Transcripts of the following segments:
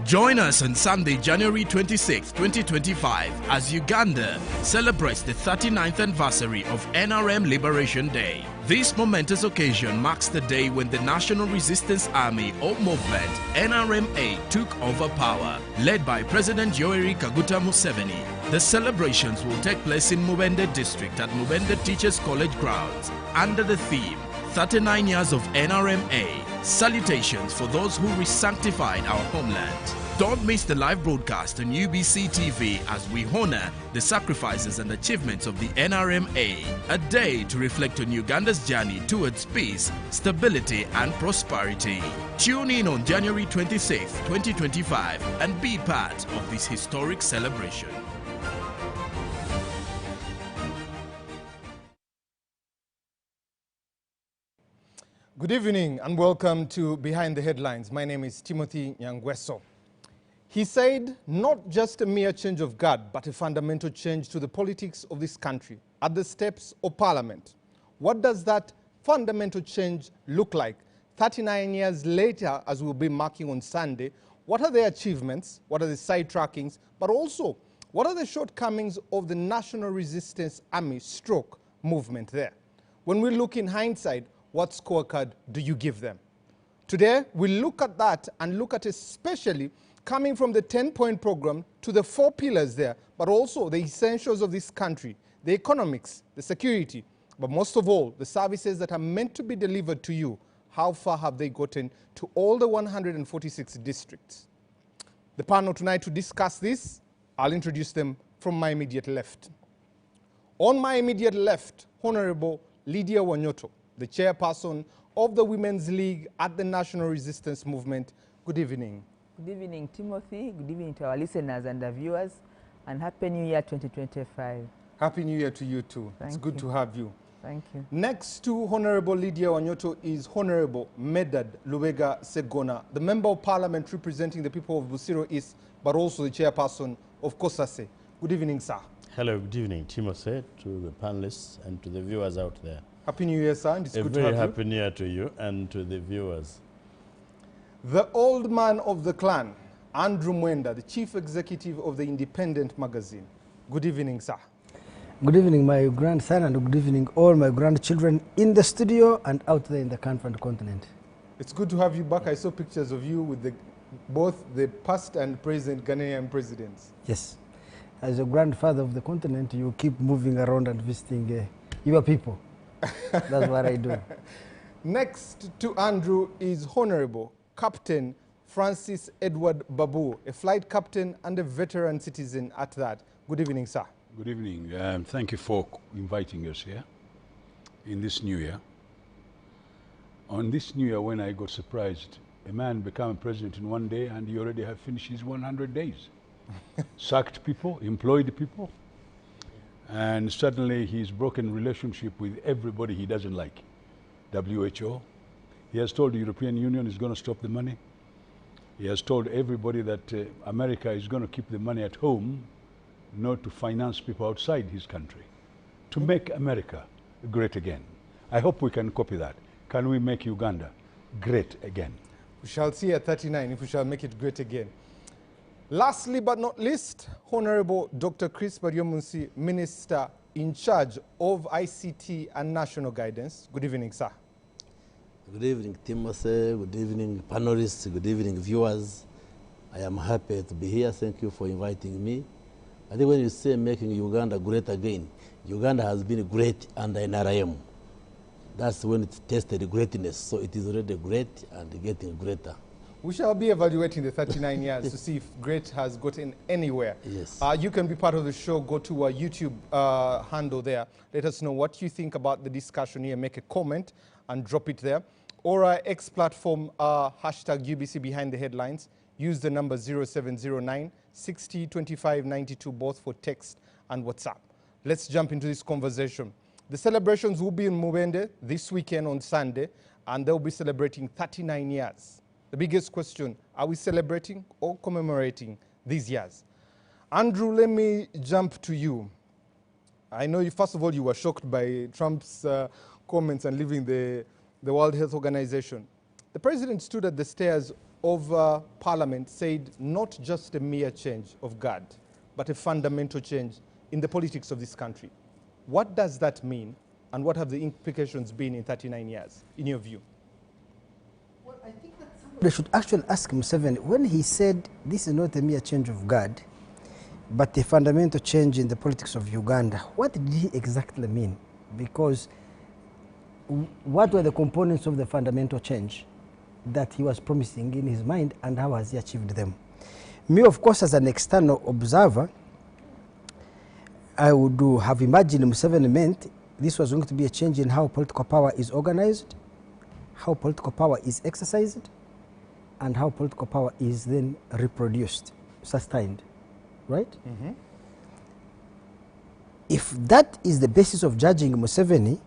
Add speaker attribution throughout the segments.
Speaker 1: Join us on Sunday, January 26, 2025, as Uganda celebrates the 39th anniversary of NRM Liberation Day. This momentous occasion marks the day when the National Resistance Army or Movement, NRMA, took over power, led by President Yoweri Kaguta Museveni. The celebrations will take place in Mwenda district at Mwenda Teachers College grounds under the theme 39 Years of NRMA, Salutations for those who re-sanctified our homeland. Don't miss the live broadcast on UBC TV as we honor the sacrifices and achievements of the NRMA, a day to reflect on Uganda's journey towards peace, stability and prosperity. Tune in on January 26, 2025 and be part of this historic celebration.
Speaker 2: Good evening and welcome to Behind the Headlines. My name is Timothy Nyangweso. He said, not just a mere change of guard, but a fundamental change to the politics of this country at the steps of Parliament. What does that fundamental change look like? 39 years later, as we'll be marking on Sunday, what are the achievements? What are the sidetrackings? But also, what are the shortcomings of the National Resistance Army stroke movement there? When we look in hindsight, what scorecard do you give them? Today, we'll look at that and look at especially coming from the 10-point program to the 4 pillars there, but also the essentials of this country, the economics, the security, but most of all, the services that are meant to be delivered to you. How far have they gotten to all the 146 districts? The panel tonight to discuss this, I'll introduce them from my immediate left. On my immediate left, Honorable Lydia Wanyoto, the chairperson of the Women's League at the National Resistance Movement. Good evening.
Speaker 3: Good evening, Timothy. Good evening to our listeners and our viewers. And Happy New Year 2025.
Speaker 2: Happy New Year to you too. It's good to have you.
Speaker 3: Thank you.
Speaker 2: Next to Honorable Lydia Wanyoto is Honorable Medard Sseggona, the Member of Parliament representing the people of Busiro East, but also the chairperson of COSASE. Good evening, sir.
Speaker 4: Hello, good evening, Timothy, to the panelists and to the viewers out there.
Speaker 2: Happy New Year, sir. And it's good to have you.
Speaker 4: A very happy New Year to you and to the viewers.
Speaker 2: The old man of the clan, Andrew Mwenda, the chief executive of the Independent magazine. Good evening, sir.
Speaker 5: Good evening, my grandson, and good evening, all my grandchildren in the studio and out there in the country and continent.
Speaker 2: It's good to have you back. I saw pictures of you with both the past and present Ghanaian presidents.
Speaker 5: Yes. As a grandfather of the continent, you keep moving around and visiting your people. That's what I do.
Speaker 2: Next to Andrew is Honorable Captain Francis Edward Babu, a flight captain and a veteran citizen at that. Good evening, sir.
Speaker 6: Good evening. Thank you for inviting us here in this new year. On this new year, when I got surprised, a man became president in one day and he already have finished his 100 days. Sacked people, employed people, and suddenly he's broken relationship with everybody he doesn't like. WHO. He has told the European Union he's going to stop the money. He has told everybody that America is going to keep the money at home, not to finance people outside his country, to make America great again. I hope we can copy that. Can we make Uganda great again?
Speaker 2: We shall see at 39 if we shall make it great again. Lastly but not least, Honorable Dr. Chris Baryomunsi, Minister in charge of ICT and National Guidance. Good evening, sir.
Speaker 7: Good evening, Timothy. Good evening, panelists. Good evening, viewers. I am happy to be here. Thank you for inviting me. I think when you say making Uganda great again, Uganda has been great under NRM. That's when it tested greatness. So it is already great and getting greater.
Speaker 2: We shall be evaluating the 39 years to see if great has gotten anywhere.
Speaker 7: Yes.
Speaker 2: You can be part of the show. Go to our YouTube handle there. Let us know what you think about the discussion here. Make a comment and drop it there. Or our X platform, hashtag UBC Behind the Headlines. Use the number 0709 60 25 92, both for text and WhatsApp. Let's jump into this conversation. The celebrations will be in Mwenda this weekend on Sunday, and they'll be celebrating 39 years. The biggest question, are we celebrating or commemorating these years? Andrew, let me jump to you. I know, first of all, you were shocked by Trump's comments and leaving the World Health Organization. The president stood at the stairs of Parliament, said not just a mere change of guard, but a fundamental change in the politics of this country. What does that mean, and what have the implications been in 39 years, in your view?
Speaker 5: Well, I think that somebody should actually ask Museveni, when he said this is not a mere change of guard, but a fundamental change in the politics of Uganda, what did he exactly mean? Because what were the components of the fundamental change that he was promising in his mind, and how has he achieved them? Me, of course, as an external observer, I would have imagined Museveni meant this was going to be a change in how political power is organized, how political power is exercised, and how political power is then reproduced, sustained, right? Mm-hmm. If that is the basis of judging Museveni,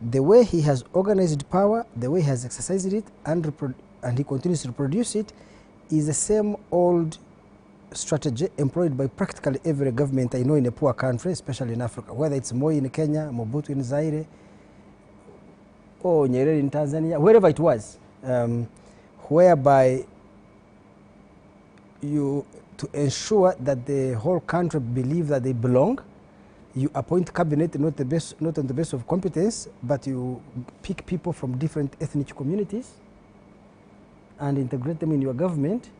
Speaker 5: the way he has organized power, the way he has exercised it, and he continues to reproduce it, is the same old strategy employed by practically every government I know in a poor country, especially in Africa, whether it's Moi in Kenya, Mobutu in Zaire, or Nyerere in Tanzania, wherever it was, whereby you, to ensure that the whole country believe that they belong, you appoint cabinet not on the basis of competence, but you pick people from different ethnic communities and integrate them in your government,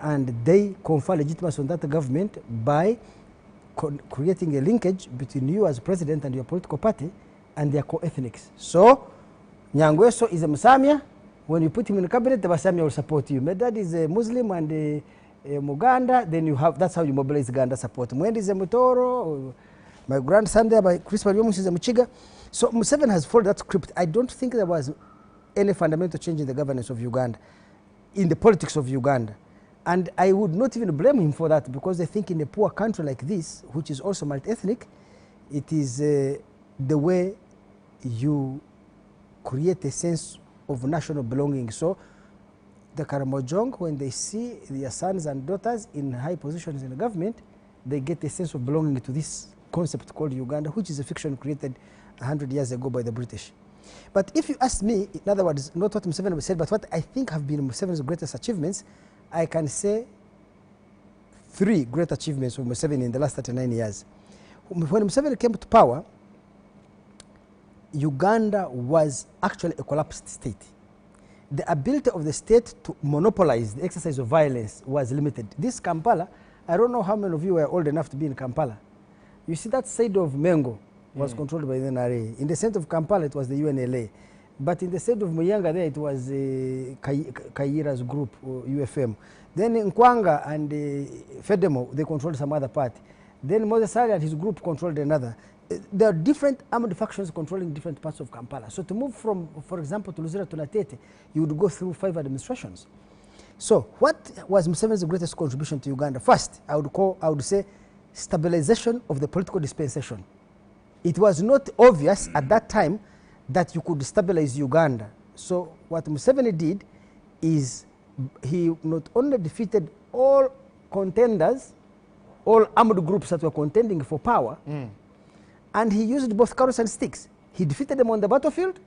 Speaker 5: and they confer legitimacy on that government by creating a linkage between you as president and your political party and their co-ethnics. So, Nyangweso is a Musamia. When you put him in the cabinet, the Musamia will support you. Medard is a Muslim and a Muganda, then you have, that's how you mobilize Uganda support. Mwenda is a Mutoro, my grandson there, by Chris Baryomunsi is a Muchiga. So Museveni has followed that script. I don't think there was any fundamental change in the governance of Uganda, in the politics of Uganda. And I would not even blame him for that, because I think in a poor country like this, which is also multi-ethnic, it is the way you create a sense of national belonging. So the Karamojong, when they see their sons and daughters in high positions in the government, they get a sense of belonging to this concept called Uganda, which is a fiction created 100 years ago by the British. But if you ask me, in other words, not what Museveni said, but what I think have been Museveni's greatest achievements, I can say 3 great achievements of Museveni in the last 39 years. When Museveni came to power, Uganda was actually a collapsed state. The ability of the state to monopolize the exercise of violence was limited. This Kampala, I don't know how many of you were old enough to be in Kampala. You see, that side of Mengo was controlled by the NRA. In the center of Kampala, it was the UNLA. But in the state of Muyanga there, it was Kaira's group, UFM. Then in Nkwanga and Fedemo, they controlled some other part. Then Moses Ali and his group controlled another. There are different armed factions controlling different parts of Kampala. So to move from, for example, to Luzira to Natete, you would go through 5 administrations. So what was Museveni's greatest contribution to Uganda? First, I would say stabilization of the political dispensation. It was not obvious at that time that you could stabilize Uganda. So what Museveni did is he not only defeated all contenders, all armed groups that were contending for power, and he used both carrots and sticks. He defeated them on the battlefield,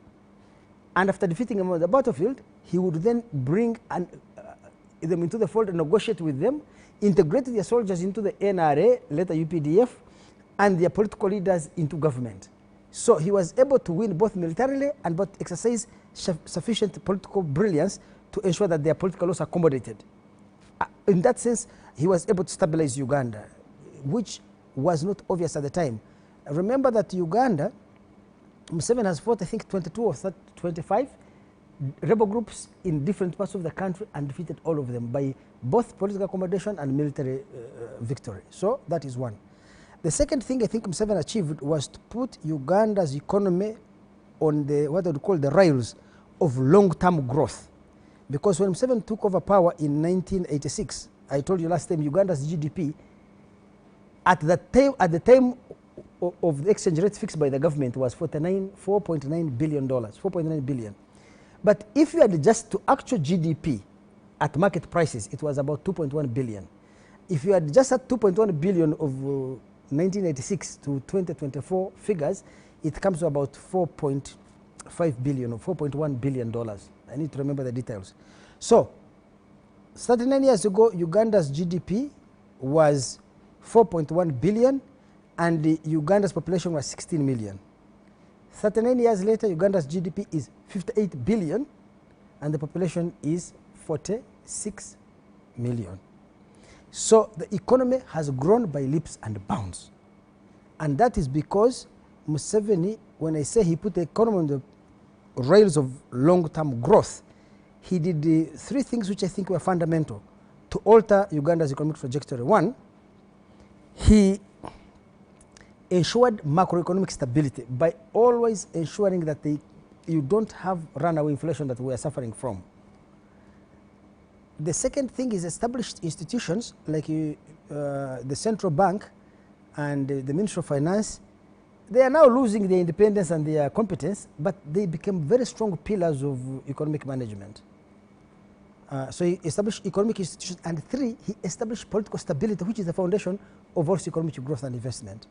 Speaker 5: and after defeating them on the battlefield, he would then bring them into the fold and negotiate with them, integrate their soldiers into the NRA, later UPDF, and their political leaders into government. So he was able to win both militarily and both exercise sufficient political brilliance to ensure that their political laws are accommodated. In that sense, he was able to stabilize Uganda, which was not obvious at the time. Remember that Uganda, Museveni has fought, I think, 22 or 25 rebel groups in different parts of the country and defeated all of them by both political accommodation and military victory. So that is one. The second thing I think Museveni achieved was to put Uganda's economy on the, what I would call the rails of long-term growth. Because when Museveni took over power in 1986, I told you last time, Uganda's GDP, at the time of the exchange rate fixed by the government was $4.9 billion, 4.9 billion. But if you adjust to actual GDP at market prices, it was about 2.1 billion. If you adjust at 2.1 billion of 1986 to 2024 figures, it comes to about 4.5 billion or $4.1 billion. I need to remember the details. So 39 years ago, Uganda's GDP was 4.1 billion and Uganda's population was 16 million. 39 years later, Uganda's GDP is 58 billion and the population is 46 million. So the economy has grown by leaps and bounds. And that is because Museveni, when I say he put the economy on the rails of long-term growth, he did the three things which I think were fundamental to alter Uganda's economic trajectory. One, he ensured macroeconomic stability by always ensuring that you don't have runaway inflation that we are suffering from. The second thing is established institutions like the central bank and the Ministry of Finance. They are now losing their independence and their competence, but they became very strong pillars of economic management. So he established economic institutions, and three, he established political stability, which is the foundation of also economic growth and investment.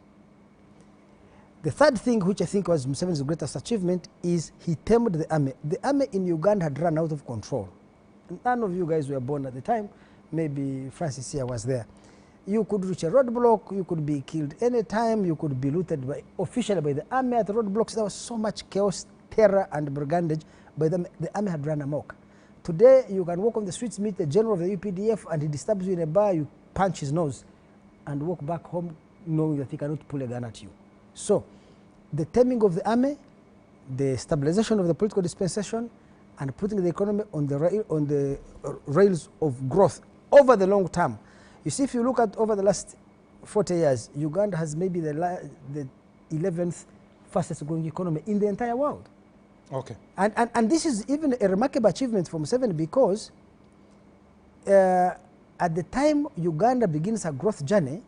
Speaker 5: The third thing, which I think was Museveni's greatest achievement, is he tamed the army. The army in Uganda had run out of control. None of you guys were born at the time. Maybe Francis here was there. You could reach a roadblock, you could be killed anytime, you could be looted officially by the army at roadblocks. There was so much chaos, terror, and brigandage by them. The army had run amok. Today, you can walk on the streets, meet the general of the UPDF, and he disturbs you in a bar, you punch his nose, and walk back home knowing that he cannot pull a gun at you. So, the taming of the army, the stabilization of the political dispensation, and putting the economy on the rails of growth over the long term. You see, if you look at over the last 40 years, Uganda has maybe the 11th fastest growing economy in the entire world.
Speaker 2: Okay.
Speaker 5: And this is even a remarkable achievement for Museveni because at the time Uganda begins her growth journey,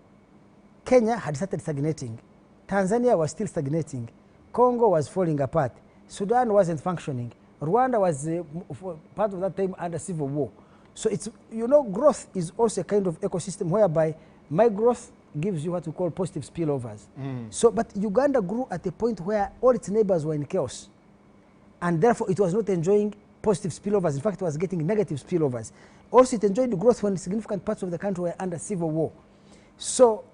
Speaker 5: Kenya had started stagnating. Tanzania was still stagnating. Congo was falling apart. Sudan wasn't functioning. Rwanda was part of that time under civil war. So it's, you know, growth is also a kind of ecosystem whereby my growth gives you what we call positive spillovers. So, but Uganda grew at a point where all its neighbors were in chaos. And therefore it was not enjoying positive spillovers. In fact, it was getting negative spillovers. Also, it enjoyed the growth when significant parts of the country were under civil war. So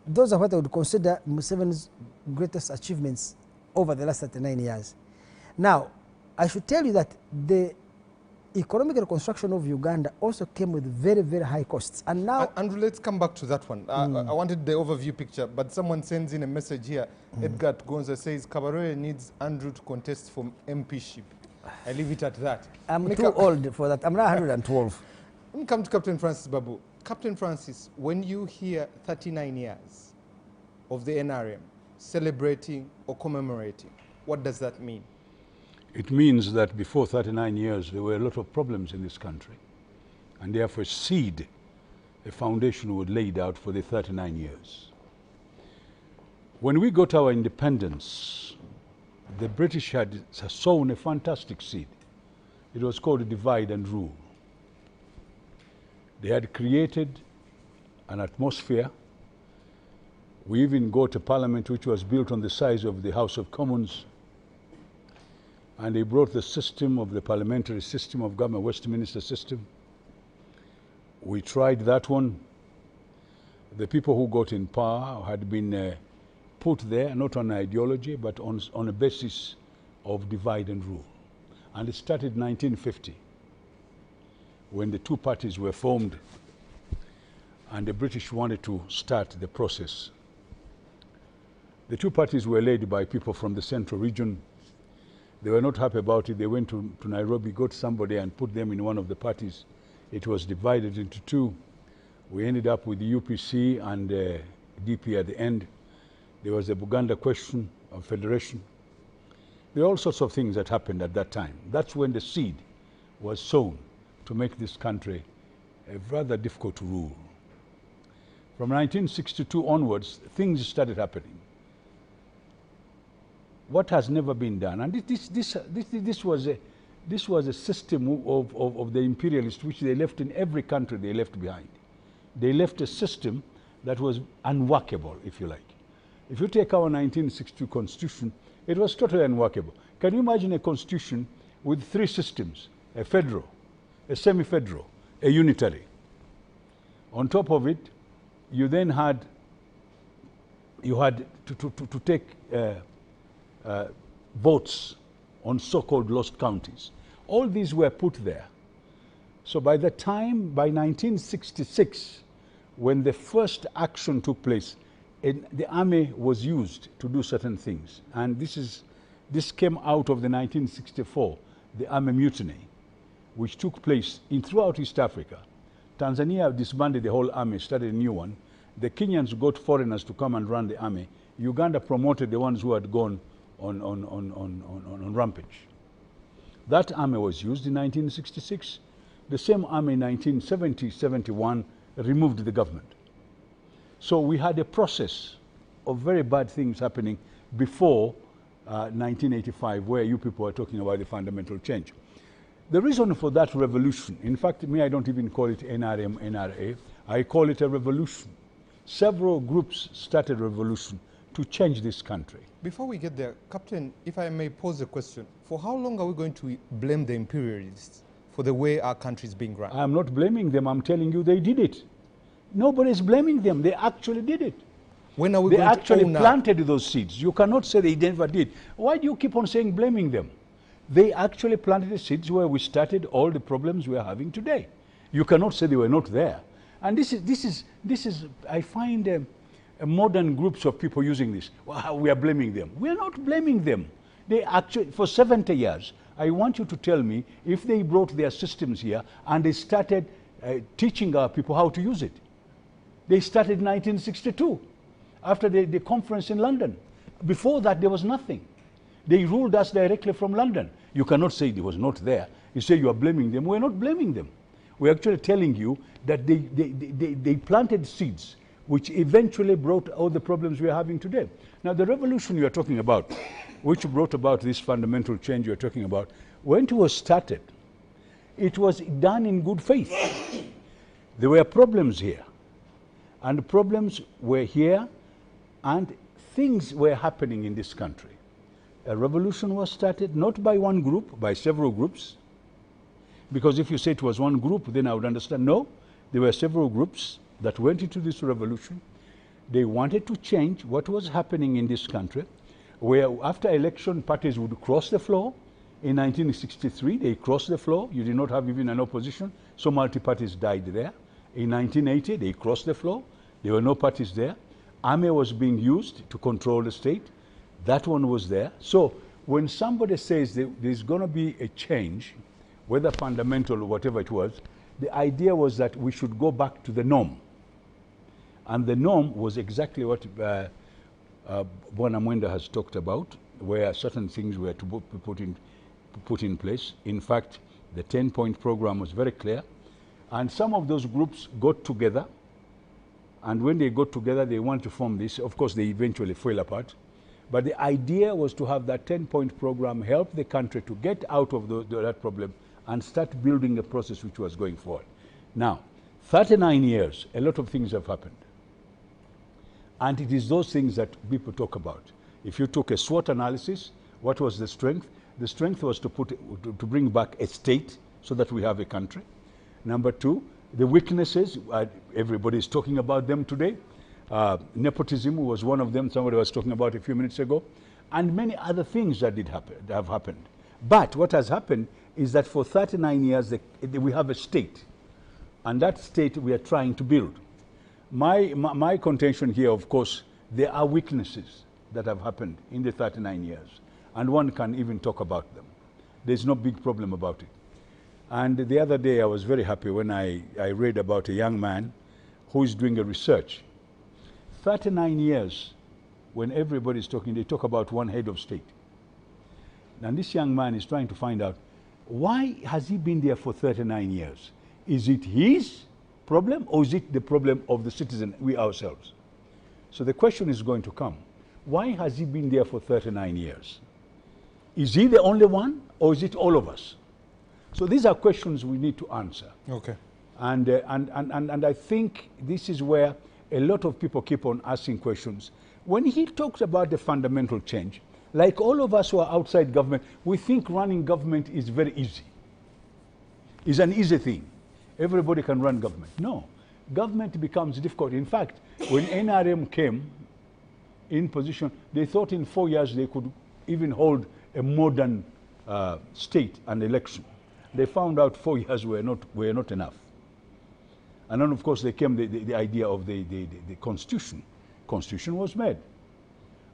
Speaker 5: those are what I would consider Museveni's greatest achievements over the last 39 years. Now, I should tell you that the economic reconstruction of Uganda also came with very, very high costs. And now...
Speaker 2: Andrew, let's come back to that one. I wanted the overview picture, but someone sends in a message here. Edgar Gonza says, Kabarore needs Andrew to contest for MPship. I leave it at that.
Speaker 5: I'm too old for that. I'm not 112.
Speaker 2: Let me come to Captain Francis Babu. Captain Francis, when you hear 39 years of the NRM celebrating or commemorating, what does that mean?
Speaker 6: It means that before 39 years, there were a lot of problems in this country. And therefore, a foundation was laid out for the 39 years. When we got our independence, the British had sown a fantastic seed. It was called divide and rule. They had created an atmosphere. We even got a parliament which was built on the size of the House of Commons. And they brought the system of the parliamentary system of government, Westminster system. We tried that one. The people who got in power had been put there, not on ideology, but on a basis of divide and rule. And it started in 1950, when the two parties were formed, and the British wanted to start the process. The two parties were led by people from the central region. They were not happy about it. They went to Nairobi, got somebody and put them in one of the parties. It was divided into two. We ended up with the UPC and DP at the end. There was the Buganda question of federation. There are all sorts of things that happened at that time. That's when the seed was sown to make this country rather difficult to rule. From 1962 onwards, things started happening. what has never been done. And this was a system of the imperialists which they left in every country they left behind. They left a system that was unworkable, if you like. If you take our 1962 constitution, it was totally unworkable. Can you imagine a constitution with three systems, a federal, a semi-federal, a unitary? On top of it, you then had to take votes on so-called lost counties. All these were put there. So by 1966, when the first action took place, the army was used to do certain things. And this came out of the 1964, the army mutiny, which took place throughout East Africa. Tanzania disbanded the whole army, started a new one. The Kenyans got foreigners to come and run the army. Uganda promoted the ones who had gone on rampage. That army was used in 1966. The same army in 1970-71 removed the government. So we had a process of very bad things happening before 1985, where you people are talking about the fundamental change. The reason for that revolution, in fact, I don't even call it NRM, NRA, I call it a revolution. Several groups started a revolution to change this country.
Speaker 2: Before we get there, Captain, if I may pose a question, for how long are we going to blame the imperialists for the way our country is being run?
Speaker 6: I'm not blaming them, I'm telling you they did it. Nobody's blaming them, they actually did it.
Speaker 2: When are we
Speaker 6: they
Speaker 2: going to
Speaker 6: actually
Speaker 2: own
Speaker 6: planted those seeds. You cannot say they never did. Why do you keep on saying blaming them? They actually planted the seeds where we started all the problems we are having today. You cannot say they were not there. And this is I find a modern groups of people using this. Well, we are blaming them. We are not blaming them. They actually, for 70 years, I want you to tell me if they brought their systems here and they started teaching our people how to use it. They started in 1962, after the conference in London. Before that, there was nothing. They ruled us directly from London. You cannot say it was not there. You say you are blaming them. We're not blaming them. We're actually telling you that they planted seeds which eventually brought all the problems we are having today. Now, the revolution you are talking about, which brought about this fundamental change you're talking about, when it was started, it was done in good faith. There were problems here. And the problems were here, and things were happening in this country. A revolution was started, not by one group, by several groups. Because if you say it was one group, then I would understand. No, there were several groups that went into this revolution. They wanted to change what was happening in this country, where after election, parties would cross the floor. In 1963, they crossed the floor. You did not have even an opposition, so multi-parties died there. In 1980, they crossed the floor. There were no parties there. Army was being used to control the state. That one was there. So when somebody says there's going to be a change, whether fundamental or whatever it was, the idea was that we should go back to the norm. And the norm was exactly what Mwenda has talked about, where certain things were to be put in place. In fact, the 10-point program was very clear. And some of those groups got together. And when they got together, they wanted to form this. Of course, they eventually fell apart. But the idea was to have that 10-point program help the country to get out of that problem and start building a process which was going forward. Now, 39 years, a lot of things have happened. And it is those things that people talk about. If you took a SWOT analysis, what was the strength? The strength was to bring back a state so that we have a country. Number two, the weaknesses, everybody is talking about them today. Nepotism was one of them, somebody was talking about a few minutes ago, and many other things that have happened. But what has happened is that for 39 years, we have a state, and that state we are trying to build. My contention here, of course, there are weaknesses that have happened in the 39 years, and one can even talk about them. There's no big problem about it. And the other day, I was very happy when I read about a young man who is doing a research. 39 years, when everybody's talking, they talk about one head of state. And this young man is trying to find out, why has he been there for 39 years? Is it his problem, or is it the problem of the citizen, we ourselves? So the question is going to come, why has he been there for 39 years? Is he the only one, or is it all of us? So these are questions we need to answer.
Speaker 2: Okay.
Speaker 6: And I think this is where a lot of people keep on asking questions. When he talks about the fundamental change, like all of us who are outside government, we think running government is very easy. It's an easy thing. Everybody can run government. No, government becomes difficult. In fact, when NRM came in position, they thought in 4 years they could even hold a modern state and election. They found out 4 years were not enough. And then, of course, there came the idea of the constitution. Constitution was made.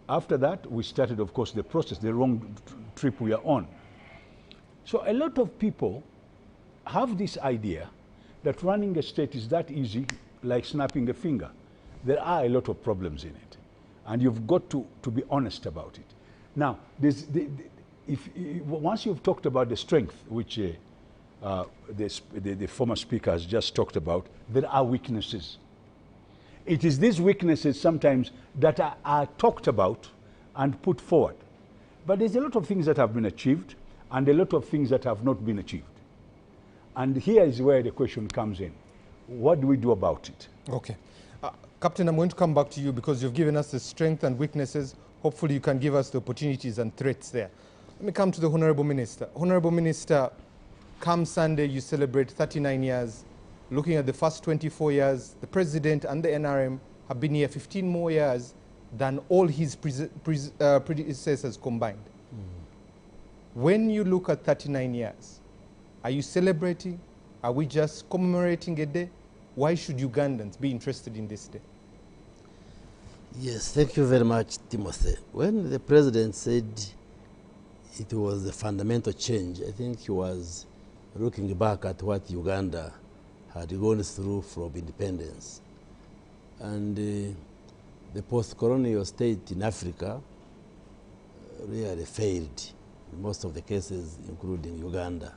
Speaker 6: After that, we started, of course, the process, the wrong trip we are on. So a lot of people have this idea that running a state is that easy, like snapping a finger. There are a lot of problems in it. And you've got to be honest about it. Now, once you've talked about the strength, which the former speaker has just talked about, there are weaknesses. It is these weaknesses sometimes that are talked about and put forward. But there's a lot of things that have been achieved and a lot of things that have not been achieved. And here is where the question comes in. What do we do about it?
Speaker 2: Okay. Captain, I'm going to come back to you because you've given us the strengths and weaknesses. Hopefully you can give us the opportunities and threats there. Let me come to the Honorable Minister. Honorable Minister, come Sunday, you celebrate 39 years. Looking at the first 24 years, the President and the NRM have been here 15 more years than all his predecessors combined. When you look at 39 years, are you celebrating? Are we just commemorating a day? Why should Ugandans be interested in this day?
Speaker 7: Yes, thank you very much, Timothy. When the President said it was a fundamental change, I think he was looking back at what Uganda had gone through from independence. And the post-colonial state in Africa really failed in most of the cases, including Uganda.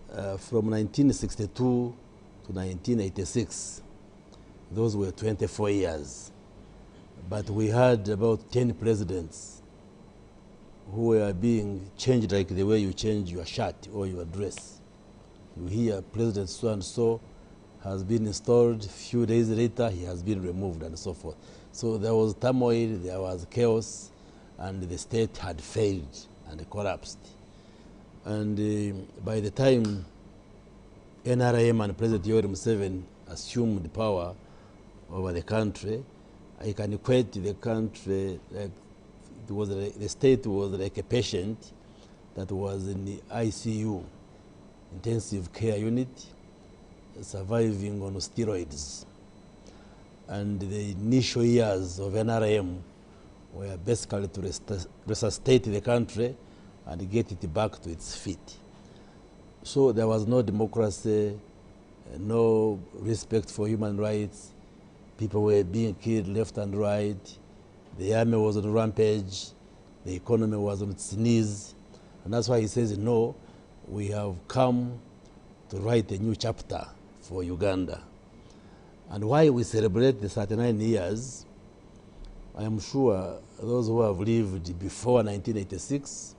Speaker 7: From 1962 to 1986, those were 24 years. But we had about 10 presidents who were being changed like the way you change your shirt or your dress. You hear President so-and-so has been installed, a few days later he has been removed and so forth. So there was turmoil, there was chaos, and the state had failed and collapsed. And by the time NRM and President Yoweri Museveni assumed power over the country, I can equate the country like the state was like a patient that was in the ICU, intensive care unit, surviving on steroids. And the initial years of NRM were basically to resuscitate the country and get it back to its feet. So there was no democracy, no respect for human rights. People were being killed left and right. The army was on rampage. The economy was on its knees. And that's why he says, no, we have come to write a new chapter for Uganda. And why we celebrate the 39 years, I am sure those who have lived before 1986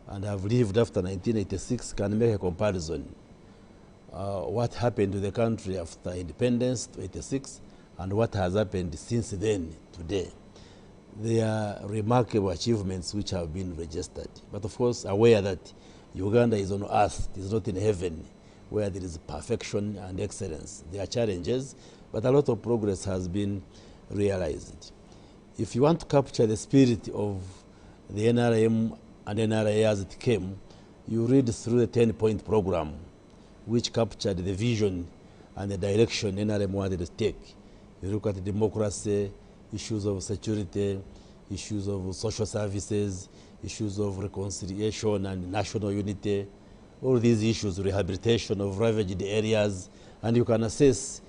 Speaker 7: and have lived after 1986 can make a comparison. What happened to the country after independence to 86 and what has happened since then today. There are remarkable achievements which have been registered. But of course, aware that Uganda is on earth, it is not in heaven, where there is perfection and excellence. There are challenges, but a lot of progress has been realized. If you want to capture the spirit of the NRM and NRA as it came, you read through the 10-point program, which captured the vision and the direction NRM wanted to take. You look at democracy, issues of security, issues of social services, issues of reconciliation and national unity, all these issues, rehabilitation of ravaged areas, and you can assess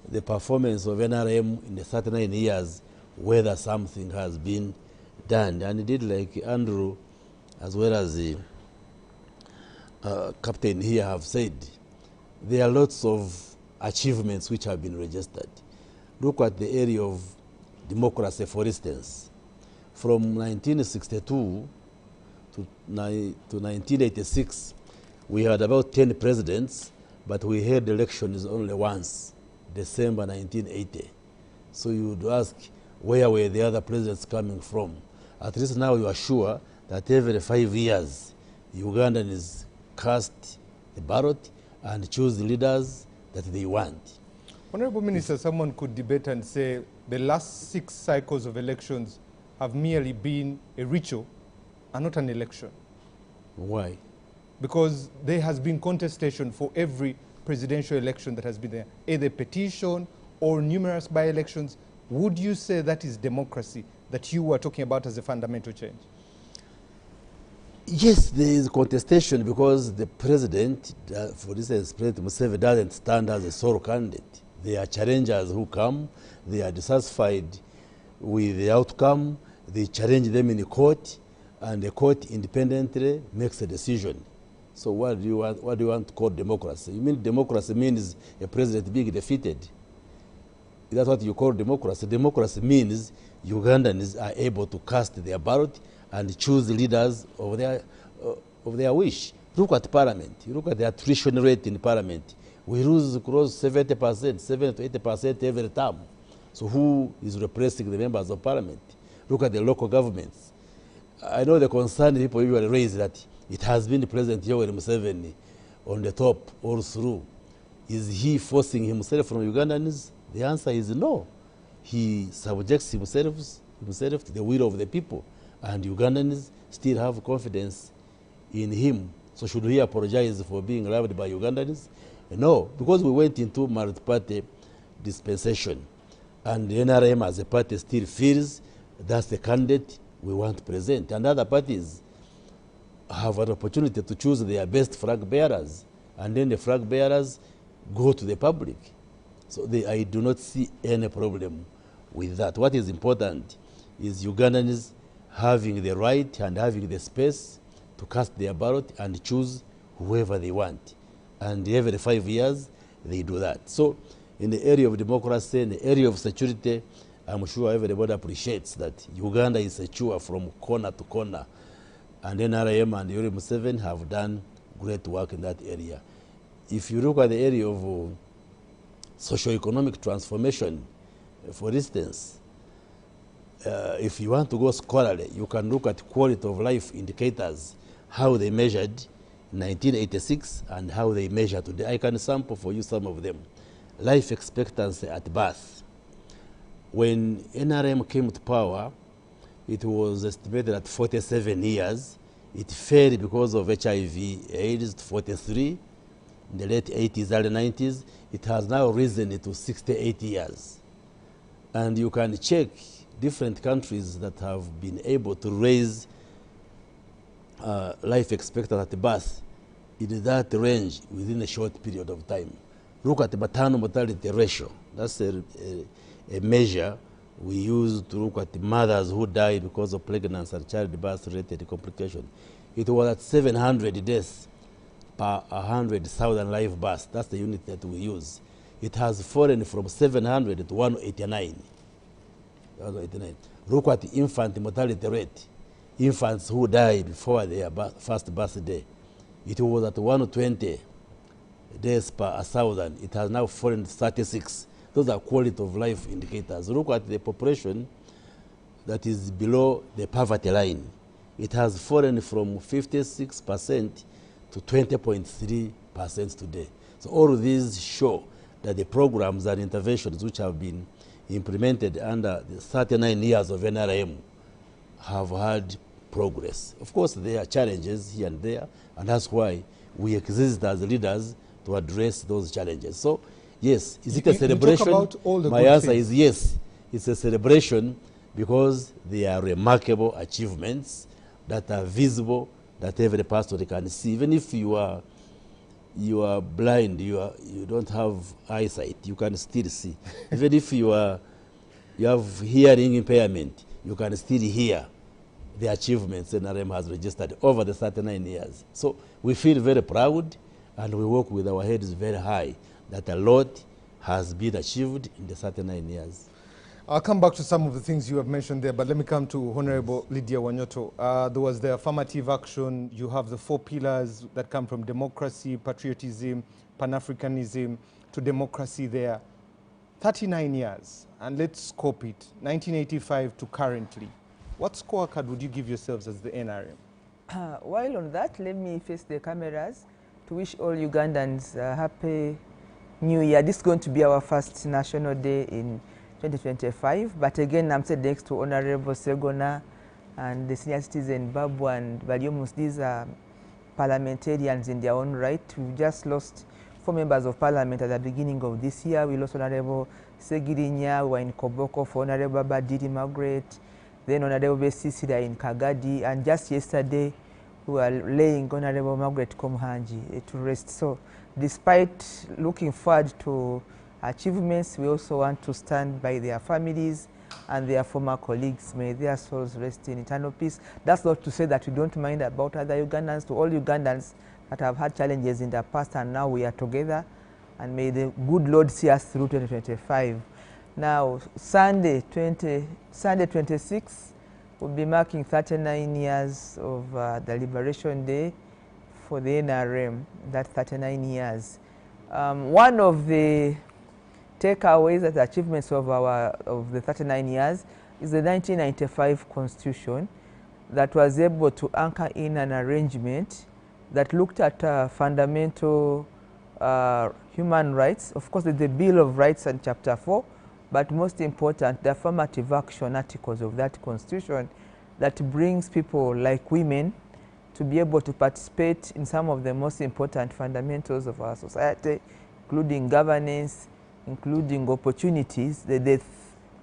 Speaker 7: the performance of NRM in the 39 years, whether something has been done. And indeed, like Andrew, as well as the captain here have said, there are lots of achievements which have been registered. Look at the area of democracy, for instance. from 1962 to 1986, we had about 10 presidents, but we had elections only once, December 1980. So you would ask, where were the other presidents coming from? At least now you are sure that every 5 years, Ugandans cast the ballot and choose the leaders that they want.
Speaker 2: Honorable Minister, someone could debate and say the last 6 cycles of elections have merely been a ritual and not an election.
Speaker 7: Why?
Speaker 2: Because there has been contestation for every presidential election that has been there, either petition or numerous by-elections. Would you say that is democracy that you were talking about as a fundamental change?
Speaker 7: Yes, there is contestation because the president, for instance, President Museveni doesn't stand as a sole candidate. There are challengers who come, they are dissatisfied with the outcome, they challenge them in the court, and the court independently makes a decision. So what do you want to call democracy? You mean democracy means a president being defeated? That's what you call democracy. Democracy means Ugandans are able to cast their ballot and choose leaders of their wish. Look at parliament. You look at the attrition rate in parliament. We lose close 70%, 70 to 80% every term. So who is replacing the members of parliament? Look at the local governments. I know the concern people usually raise that it has been President Yoweri Museveni on the top all through. Is he forcing himself from Ugandans? The answer is no. He subjects himself to the will of the people, and Ugandans still have confidence in him. So should he apologize for being loved by Ugandans? No, because we went into multi-party dispensation, and the NRM as a party still feels that's the candidate we want to present. And other parties have an opportunity to choose their best flag bearers, and then the flag bearers go to the public. So I do not see any problem with that. What is important is Ugandans having the right and having the space to cast their ballot and choose whoever they want. And every 5 years, they do that. So in the area of democracy, in the area of security, I'm sure everybody appreciates that Uganda is secure from corner to corner. And NRM and Yoweri Museveni have done great work in that area. If you look at the area of socio-economic transformation, for instance, if you want to go scholarly, you can look at quality of life indicators, how they measured in 1986 and how they measure today. I can sample for you some of them. Life expectancy at birth. When NRM came to power, it was estimated at 47 years. It fell because of HIV AIDS to 43. In the late 80s, early 90s, it has now risen to 68 years. And you can check different countries that have been able to raise life expectancy at birth in that range within a short period of time. Look at the maternal mortality ratio. That's a measure we use to look at the mothers who die because of pregnancy and childbirth-related complications. It was at 700 deaths per 100,000 live births. That's the unit that we use. It has fallen from 700 to 189. Look at the infant mortality rate. Infants who die before their first birthday. It was at 120 deaths per 1,000. It has now fallen to 36. Those are quality of life indicators. Look at the population that is below the poverty line. It has fallen from 56% to 20.3% today. So all of these show that the programs and interventions which have been implemented under the 39 years of NRM have had progress. Of course, there are challenges here and there, and that's why we exist as leaders to address those challenges. So, yes, is it a celebration?
Speaker 2: You talk about all the
Speaker 7: My answer is yes. It's a celebration because they are remarkable achievements that are visible, that every person can see. Even if you are blind, you don't have eyesight, you can still see. Even if you have hearing impairment, you can still hear the achievements NRM has registered over the 39 years. So we feel very proud and we work with our heads very high that a lot has been achieved in the 39 years.
Speaker 2: I'll come back to some of the things you have mentioned there, but let me come to Honorable Lydia Wanyoto. There was the affirmative action. You have the 4 pillars that come from democracy, patriotism, Pan-Africanism to democracy there. 39 years, and let's scope it, 1985 to currently. What scorecard would you give yourselves as the NRM?
Speaker 3: While on that, let me face the cameras to wish all Ugandans a happy New Year. This is going to be our first National Day in 2025, but again, I'm sitting next to Honorable Sseggona and the senior citizen Babu and Baryomunsi. These are parliamentarians in their own right. We've just lost 4 members of parliament at the beginning of this year. We lost Honorable Segirinya, we were in Koboko for Honorable Badiri Margaret, then Honorable Cecilia in Kagadi, and just yesterday we were laying Honorable Margaret Komhanji to rest. So despite looking forward to achievements, we also want to stand by their families and their former colleagues. May their souls rest in eternal peace. That's not to say that we don't mind about other Ugandans. To all Ugandans that have had challenges in the past, and now we are together, and may the good Lord see us through 2025. Now, Sunday 26 will be marking 39 years of the Liberation Day for the NRM. That's 39 years. One of the takeaways and achievements of the 39 years is the 1995 Constitution that was able to anchor in an arrangement that looked at fundamental human rights. Of course, the Bill of Rights and Chapter 4, but most important, the affirmative action articles of that Constitution that brings people like women to be able to participate in some of the most important fundamentals of our society, including governance, including opportunities. The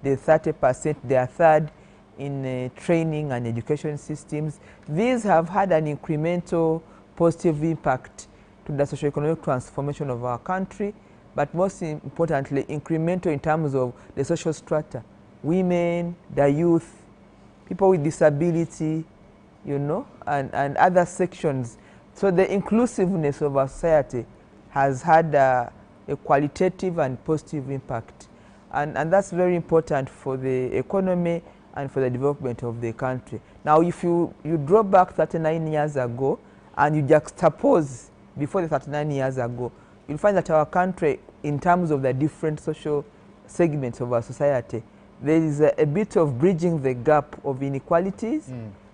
Speaker 3: 30%, they are third in training and education systems. These have had an incremental positive impact to the socio-economic transformation of our country, but most importantly, incremental in terms of the social strata, women, the youth, people with disability, you know, and other sections. So the inclusiveness of our society has had a qualitative and positive impact. And that's very important for the economy and for the development of the country. Now, if you draw back 39 years ago and you juxtapose before the 39 years ago, you'll find that our country, in terms of the different social segments of our society, there is a bit of bridging the gap of inequalities.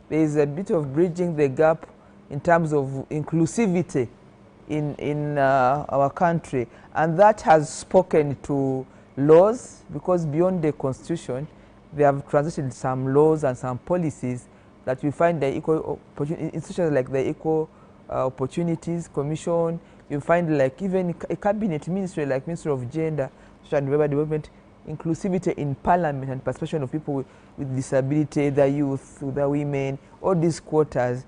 Speaker 3: There is a bit of bridging the gap in terms of inclusivity in our country. And that has spoken to laws, because beyond the Constitution, they have transited some laws and some policies that we find the equal institutions like the Equal Opportunities Commission. You find like even a cabinet ministry like Ministry of Gender, Social and Rural Development, inclusivity in parliament and participation of people with disability, the youth, the women, all these quotas.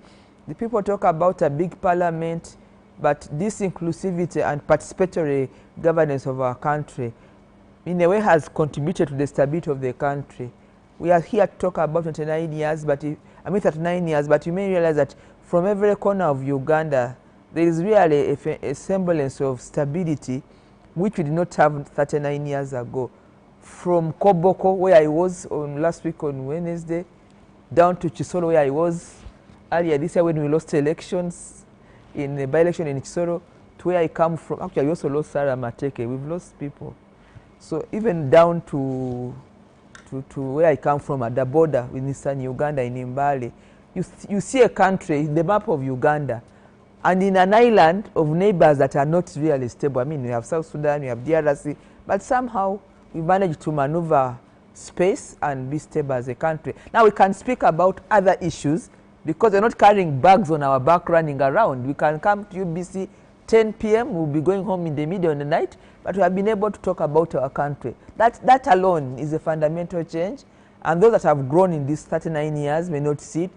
Speaker 3: The people talk about a big parliament, but this inclusivity and participatory governance of our country in a way has contributed to the stability of the country. We are here to talk about 29 years, but 39 years, but you may realize that from every corner of Uganda, there is really a semblance of stability which we did not have 39 years ago. From Koboko, where I was last week on Wednesday, down to Chisoro, where I was earlier this year when we lost elections, in the by-election in Chisoro, to where I come from. Actually, I also lost Sarah Mateke. We've lost people. So even down to where I come from at the border with Eastern Uganda in Mbale, you see a country, the map of Uganda, and in an island of neighbors that are not really stable. I mean, we have South Sudan, we have DRC, but somehow we managed to maneuver space and be stable as a country. Now we can speak about other issues because we're not carrying bags on our back running around. We can come to UBC 10 p.m., we'll be going home in the middle of the night, but we have been able to talk about our country. That alone is a fundamental change, and those that have grown in these 39 years may not see it.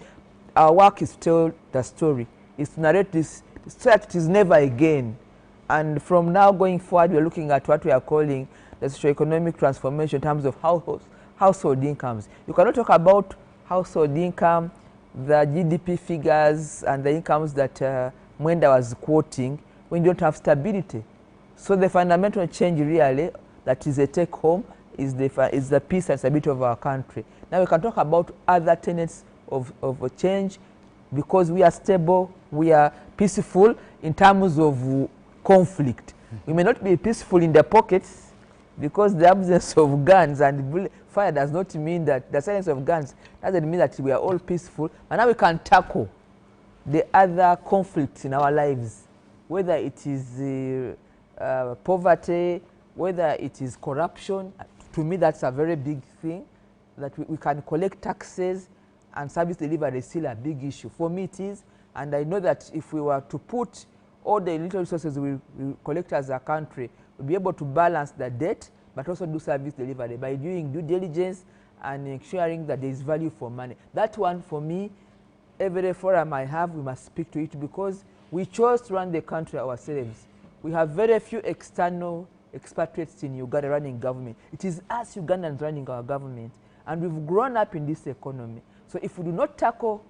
Speaker 3: Our work is to tell the story, is to narrate this so that it is never again. And from now going forward, we're looking at what we are calling the socio-economic transformation in terms of household incomes. You cannot talk about household income, the GDP figures and the incomes that Mwenda was quoting when you don't have stability. So the fundamental change really that is a take-home is the peace and stability of our country. Now we can talk about other tenets of a change, because we are stable, we are peaceful in terms of conflict. We may not be peaceful in the pockets, because the absence of guns and fire does not mean that the silence of guns doesn't mean that we are all peaceful. And now we can tackle the other conflicts in our lives, whether it is poverty, whether it is corruption. To me, that's a very big thing, that we can collect taxes and service delivery is still a big issue. For me it is, and I know that if we were to put all the little resources we collect as a country, we'll be able to balance the debt, but also do service delivery by doing due diligence and ensuring that there is value for money. That one, for me, every forum I have, we must speak to it, because we chose to run the country ourselves. We have very few external expatriates in Uganda running government. It is us Ugandans running our government, and we've grown up in this economy. So if we do not tackle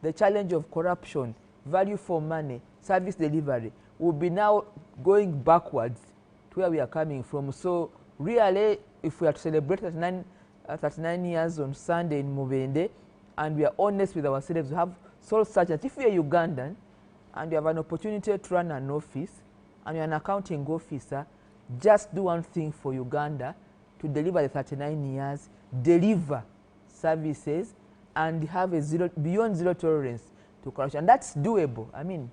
Speaker 3: the challenge of corruption, value for money, service delivery, we'll be now going backwards to where we are coming from. So really, if we are to celebrate 39 years on Sunday in Mwenda, and we are honest with ourselves, we have soul searchers. If we are Ugandan and you have an opportunity to run an office and you're an accounting officer, just do one thing for Uganda to deliver the 39 years, deliver services, and have a beyond zero tolerance to corruption. And that's doable. I mean,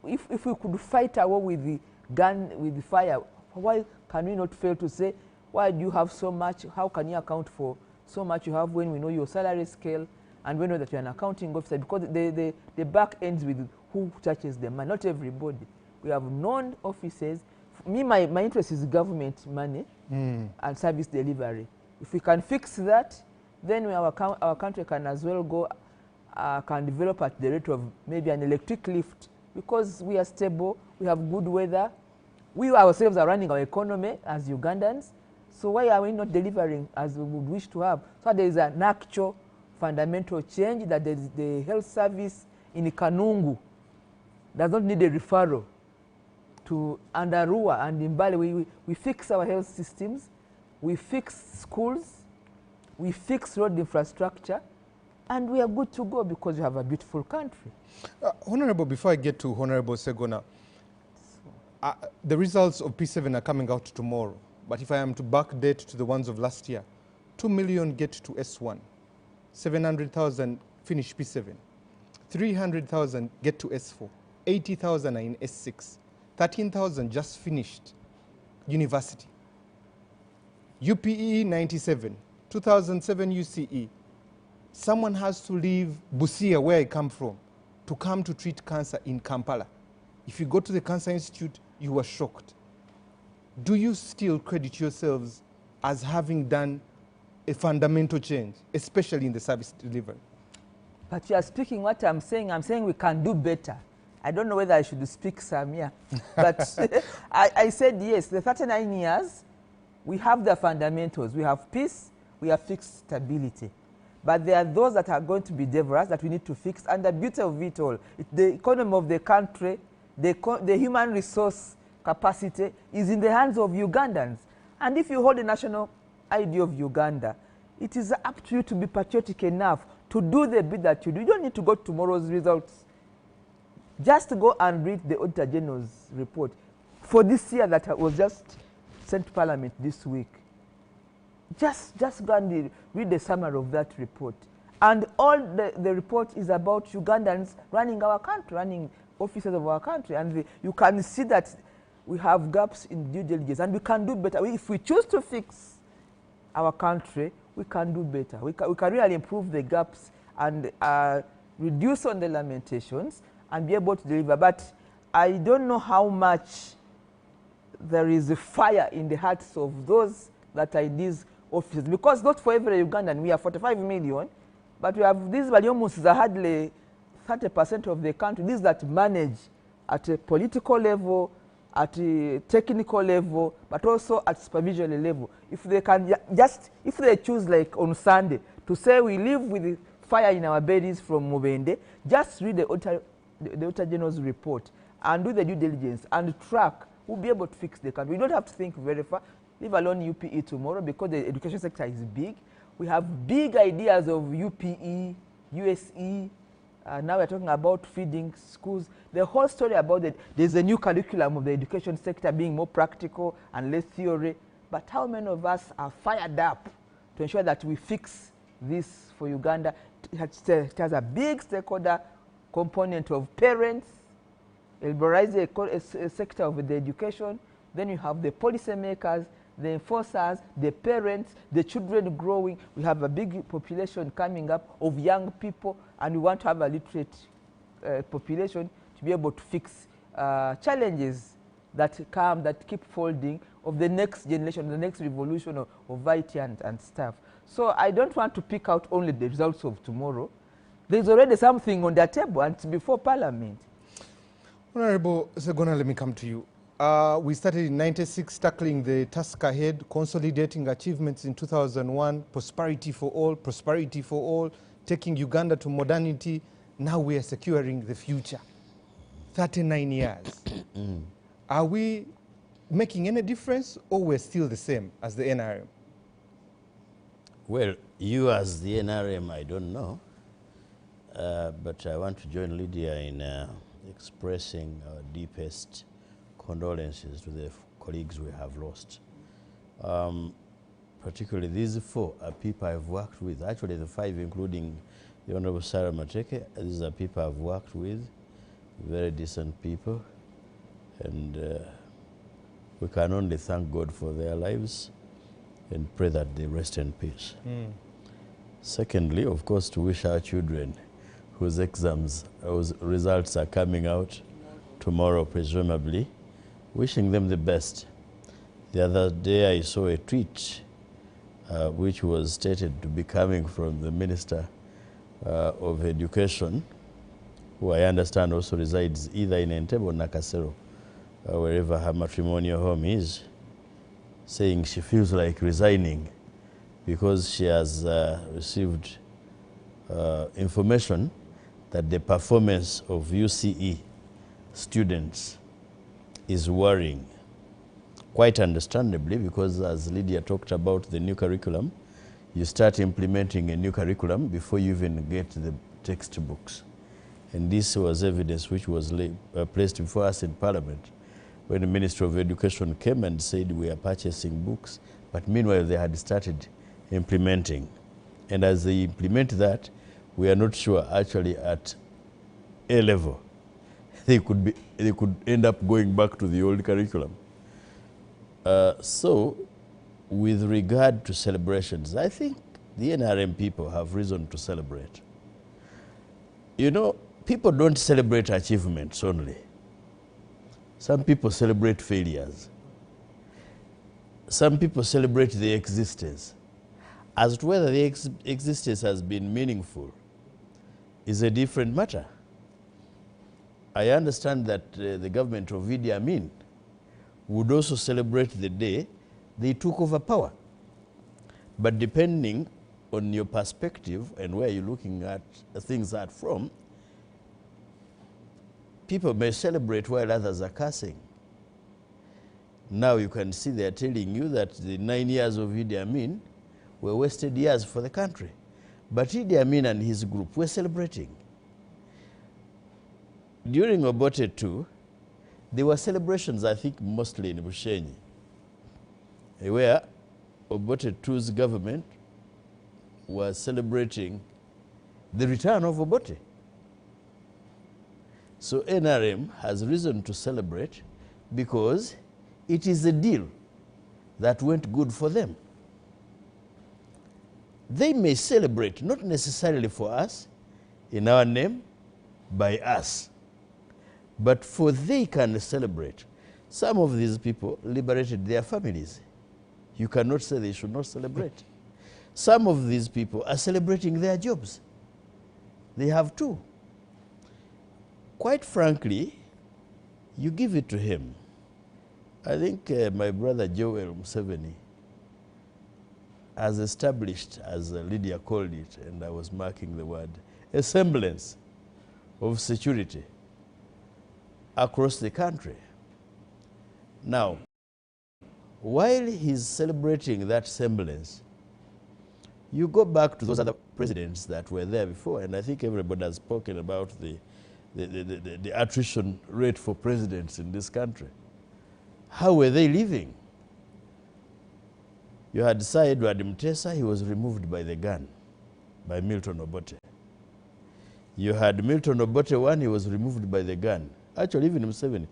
Speaker 3: if we could fight a war with the gun, with the fire, why can we not fail to say, why do you have so much? How can you account for so much you have when we know your salary scale and we know that you're an accounting officer? Because the back ends with who touches the money, not everybody. We have known offices. Me, my interest is government money and service delivery. If we can fix that, then our country can as well go, can develop at the rate of maybe an electric lift, because we are stable, we have good weather, we ourselves are running our economy as Ugandans. So why are we not delivering as we would wish to have? So there is an actual fundamental change, that the health service in Kanungu does not need a referral to Andarua and Mbale. We fix our health systems, we fix schools, we fix road infrastructure, and we are good to go because we have a beautiful country.
Speaker 2: Honorable, before I get to Honorable Sseggona, the results of P7 are coming out tomorrow. But if I am to backdate to the ones of last year, 2 million get to S1, 700,000 finish P7, 300,000 get to S4, 80,000 are in S6, 13,000 just finished university. UPE 97, 2007 UCE. Someone has to leave Busia, where I come from, to come to treat cancer in Kampala. If you go to the Cancer Institute, you are shocked. Do you still credit yourselves as having done a fundamental change, especially in the service delivery?
Speaker 3: But you are speaking what I'm saying we can do better. I don't know whether I should speak Samia, but I said yes, the 39 years, we have the fundamentals. We have peace, we have fixed stability. But there are those that are going to be dangerous that we need to fix. And the beauty of it all, the economy of the country, the human resource capacity is in the hands of Ugandans. And if you hold the national idea of Uganda, it is up to you to be patriotic enough to do the bit that you do. You don't need to go to tomorrow's results. Just go and read the Auditor General's report for this year that was just sent to Parliament this week. Just go and read the summary of that report. And all the report is about Ugandans running our country, running offices of our country. And you can see that we have gaps in due diligence, and we can do better. If we choose to fix our country, we can do better. We can really improve the gaps and reduce on the lamentations and be able to deliver. But I don't know how much there is a fire in the hearts of those that are in these offices, because not for every Ugandan, we are 45 million, but we have these Baryomunsi are hardly 30% of the country, these that manage at a political level, at a technical level, but also at supervisory level. If they can if they choose like on Sunday to say we live with the fire in our bellies from Mwenda, just read the Auditor General's report and do the due diligence and track, we'll be able to fix the country. We don't have to think very far. leave alone UPE tomorrow, because the education sector is big. We have big ideas of UPE, USE. Now we're talking about feeding schools. The whole story about it, there's a new curriculum of the education sector being more practical and less theory. But how many of us are fired up to ensure that we fix this for Uganda? It has a big stakeholder component of parents, liberalize a sector of the education. Then you have the policymakers, the enforcers, the parents, the children growing. We have a big population coming up of young people, and we want to have a literate population to be able to fix challenges that come, that keep folding, of the next generation, the next revolution of IT and stuff. So I don't want to pick out only the results of tomorrow. There's already something on the table, and it's before Parliament.
Speaker 2: Honorable Sseggona, let me come to you. We started in '96 tackling the task ahead, consolidating achievements in 2001, prosperity for all, taking Uganda to modernity. Now we are securing the future. 39 years. Are we making any difference, or we're still the same as the NRM?
Speaker 4: Well, you as the NRM, I don't know. But I want to join Lydia in expressing our deepest condolences to the colleagues we have lost. Particularly these four are people I've worked with. Actually, the five, including the Honorable Sarah Mateke, these are people I've worked with, very decent people. And we can only thank God for their lives and pray that they rest in peace. Secondly, of course, to wish our children whose results are coming out tomorrow, presumably, wishing them the best. The other day I saw a tweet which was stated to be coming from the Minister of Education, who I understand also resides either in Entebbe or Nakasero, wherever her matrimonial home is, saying she feels like resigning because she has received information that the performance of UCE students is worrying. Quite understandably, because as Lydia talked about the new curriculum, you start implementing a new curriculum before you even get the textbooks. And this was evidence which was placed before us in Parliament when the Minister of Education came and said we are purchasing books, but meanwhile they had started implementing. And as they implement that, we are not sure actually at A level they could end up going back to the old curriculum. So with regard to celebrations, I think the NRM people have reason to celebrate. You know, people don't celebrate achievements only. Some people celebrate failures. Some people celebrate the existence. As to whether the existence has been meaningful is a different matter. I understand that the government of Idi Amin would also celebrate the day they took over power. But depending on your perspective and where you're looking at things at from, people may celebrate while others are cursing. Now you can see they're telling you that the 9 years of Idi Amin were wasted years for the country. But Idi Amin and his group were celebrating. During Obote II, there were celebrations, I think, mostly in Bushenyi, where Obote II's government was celebrating the return of Obote. So NRM has reason to celebrate because it is a deal that went good for them. They may celebrate, not necessarily for us, in our name, by us, but for they can celebrate. Some of these people liberated their families. You cannot say they should not celebrate. Some of these people are celebrating their jobs. They have too. Quite frankly, you give it to him. I think my brother Joel Museveni has established, as Lydia called it, and I was marking the word, a semblance of security across the country. Now, while he's celebrating that semblance, you go back to those other presidents that were there before, and I think everybody has spoken about the attrition rate for presidents in this country. How were they living? You had Sir Edward Mutesa, he was removed by the gun, by Milton Obote. You had Milton Obote one, he was removed by the gun. Actually, even Museveni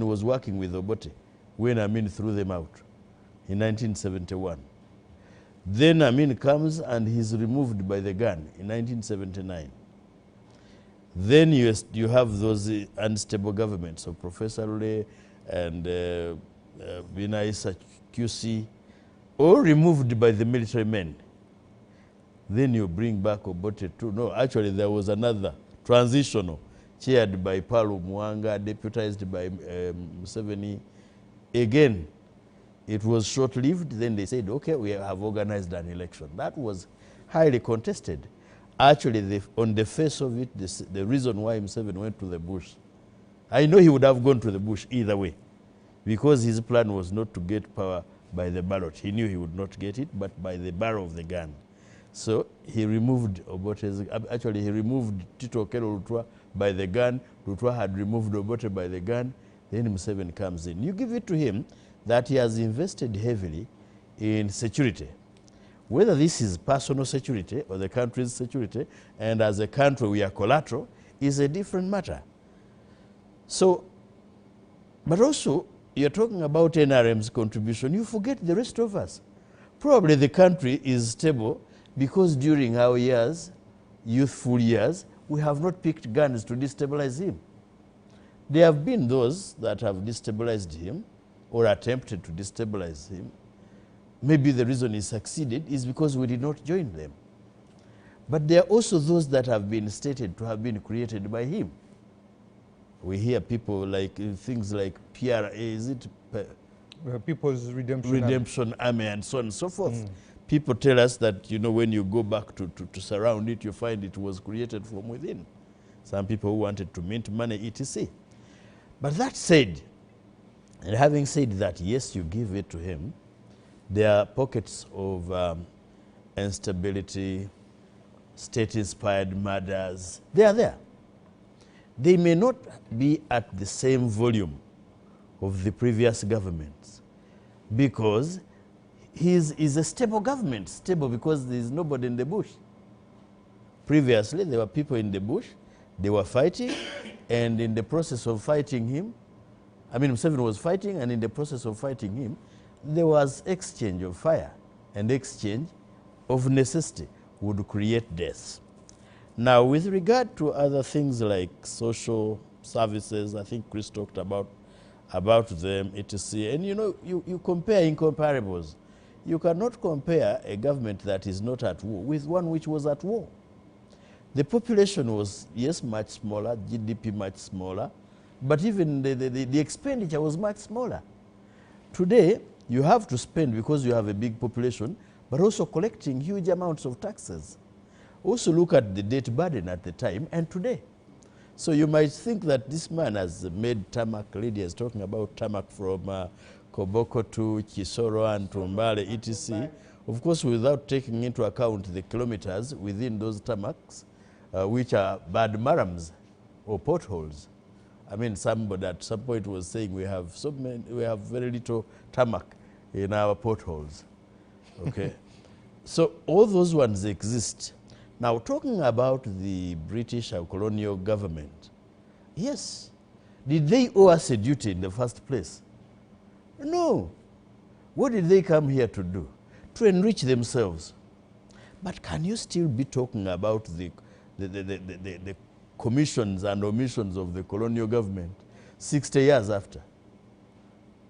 Speaker 4: was working with Obote when Amin threw them out in 1971. Then Amin comes and he's removed by the gun in 1979. Then you have those unstable governments of Professor Lule and Bina Issa QC, all removed by the military men. Then you bring back Obote too. No, actually there was another transitional chaired by Palu Mwanga, deputized by Museveni. Again, it was short-lived. Then they said, okay, we have organized an election. That was highly contested. Actually, on the face of it, the reason why Museveni went to the bush, I know he would have gone to the bush either way, because his plan was not to get power by the ballot. He knew he would not get it, but by the barrel of the gun. So he removed Obote's, actually he removed Tito Okello Lutwa by the gun. Lutwa had removed Obote by the gun. Then Museveni comes in. You give it to him that he has invested heavily in security. Whether this is personal security or the country's security, and as a country we are collateral, is a different matter. So, but also, you're talking about NRM's contribution. You forget the rest of us. Probably the country is stable because during our years, youthful years, we have not picked guns to destabilize him. There have been those that have destabilized him or attempted to destabilize him. Maybe the reason he succeeded is because we did not join them. But there are also those that have been stated to have been created by him. We hear people like things like PRA, is it?
Speaker 2: People's Redemption
Speaker 4: Army and so on and so forth. People tell us that, you know, when you go back to surround it, you find it was created from within. Some people who wanted to mint money, etc. But that said, and having said that, yes, you give it to him, there are pockets of instability, state-inspired murders. They are there. They may not be at the same volume of the previous governments because his is a stable government, stable because there is nobody in the bush. Previously, there were people in the bush, they were fighting, and in the process of fighting him, I mean, Museveni was fighting, and in the process of fighting him, there was exchange of fire, and exchange of necessity would create deaths. Now, with regard to other things like social services, I think Chris talked about them, etc. And you know, you compare incomparables. You cannot compare a government that is not at war with one which was at war. The population was, yes, much smaller, GDP much smaller, but even the expenditure was much smaller. Today, you have to spend because you have a big population, but also collecting huge amounts of taxes. Also look at the debt burden at the time and today. So you might think that this man has made tarmac. Lydia is talking about tarmac from Koboko to Kisoro and Tumbale, etc. Of course, without taking into account the kilometers within those tarmacs, which are bad marams or potholes. I mean, somebody at some point was saying we have very little tarmac in our potholes. Okay, so all those ones exist. Now, talking about the British or colonial government, yes, did they owe us a duty in the first place? No. What did they come here to do? To enrich themselves. But can you still be talking about the commissions and omissions of the colonial government 60 years after?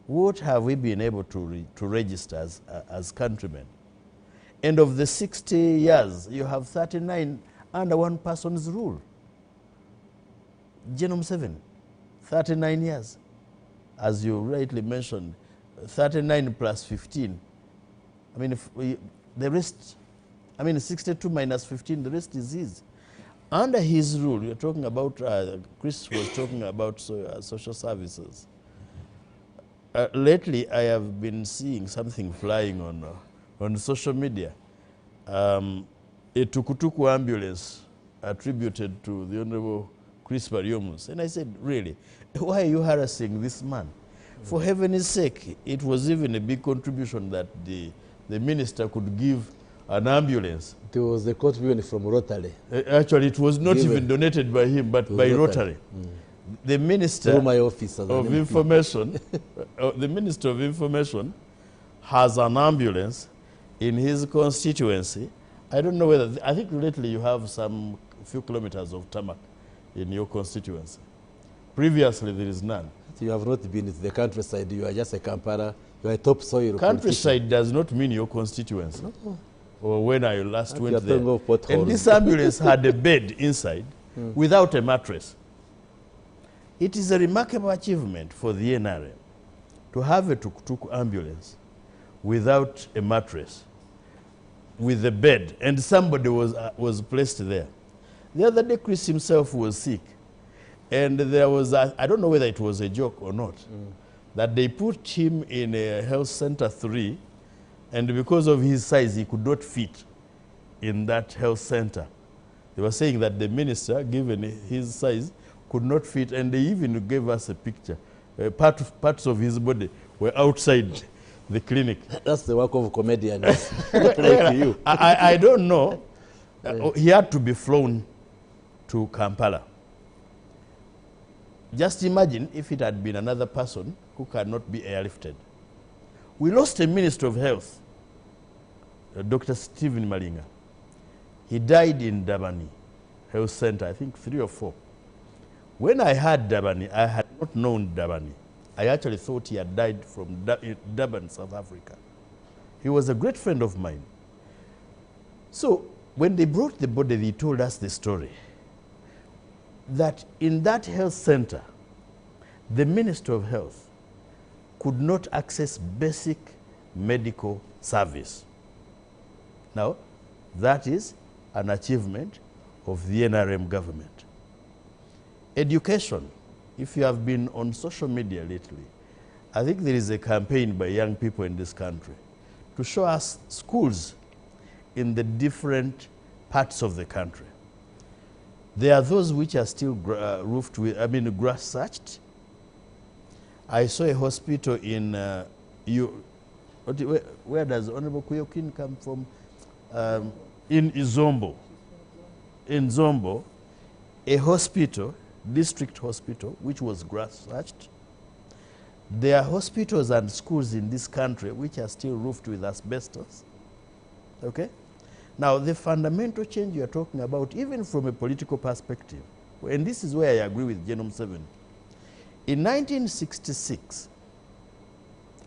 Speaker 4: What have we been able to register as countrymen? And of the 60 years, you have 39 under one person's rule. Genome 7, 39 years. As you rightly mentioned, 39 plus 15. I mean, the rest, I mean, 62 minus 15, the rest is his. Under his rule, you're talking about, Chris was talking about social services. lately I have been seeing something flying on social media. A tukutuku ambulance attributed to the Honorable Chris Baryomunsi. And I said, really, why are you harassing this man? For heaven's sake, it was even a big contribution that the minister could give an ambulance.
Speaker 7: It was a contribution from Rotary.
Speaker 4: Actually, it was not even donated by him, but by Rotary. The Minister
Speaker 7: Through my office
Speaker 4: of Information, the Minister of Information has an ambulance in his constituency. I don't know whether, I think lately you have some few kilometers of tarmac in your constituency. Previously, there is none.
Speaker 7: You have not been to the countryside. You are just a Kampala. You are a topsoil.
Speaker 4: Countryside does not mean your constituency. Or when I last went there.
Speaker 7: And
Speaker 4: this ambulance had a bed inside without a mattress. It is a remarkable achievement for the NRM to have a tuk-tuk ambulance without a mattress, with a bed, and somebody was placed there. The other day, Chris himself was sick, and there was, I don't know whether it was a joke or not, that they put him in a health center 3, and because of his size, he could not fit in that health center. They were saying that the minister, given his size, could not fit, and they even gave us a picture. Parts of his body were outside the clinic.
Speaker 7: That's the work of comedians. Like you.
Speaker 4: I don't know. He had to be flown to Kampala. Just imagine if it had been another person who cannot be airlifted. We lost a Minister of Health, Dr. Stephen Malinga. He died in Dabani Health Center, I think 3 or 4. When I heard Dabani, I had not known Dabani. I actually thought he had died from Durban, South Africa. He was a great friend of mine. So when they brought the body, they told us the story that in that health center, the Minister of Health could not access basic medical service. Now, that is an achievement of the NRM government. Education, if you have been on social media lately, I think there is a campaign by young people in this country to show us schools in the different parts of the country. There are those which are still roofed with, grass thatched. I saw a hospital in, where does Honorable Kuyokin come from? In Izombo. In Zombo, a hospital, district hospital, which was grass thatched. There are hospitals and schools in this country which are still roofed with asbestos. Okay? Now, the fundamental change you are talking about, even from a political perspective, and this is where I agree with Genome 7. In 1966,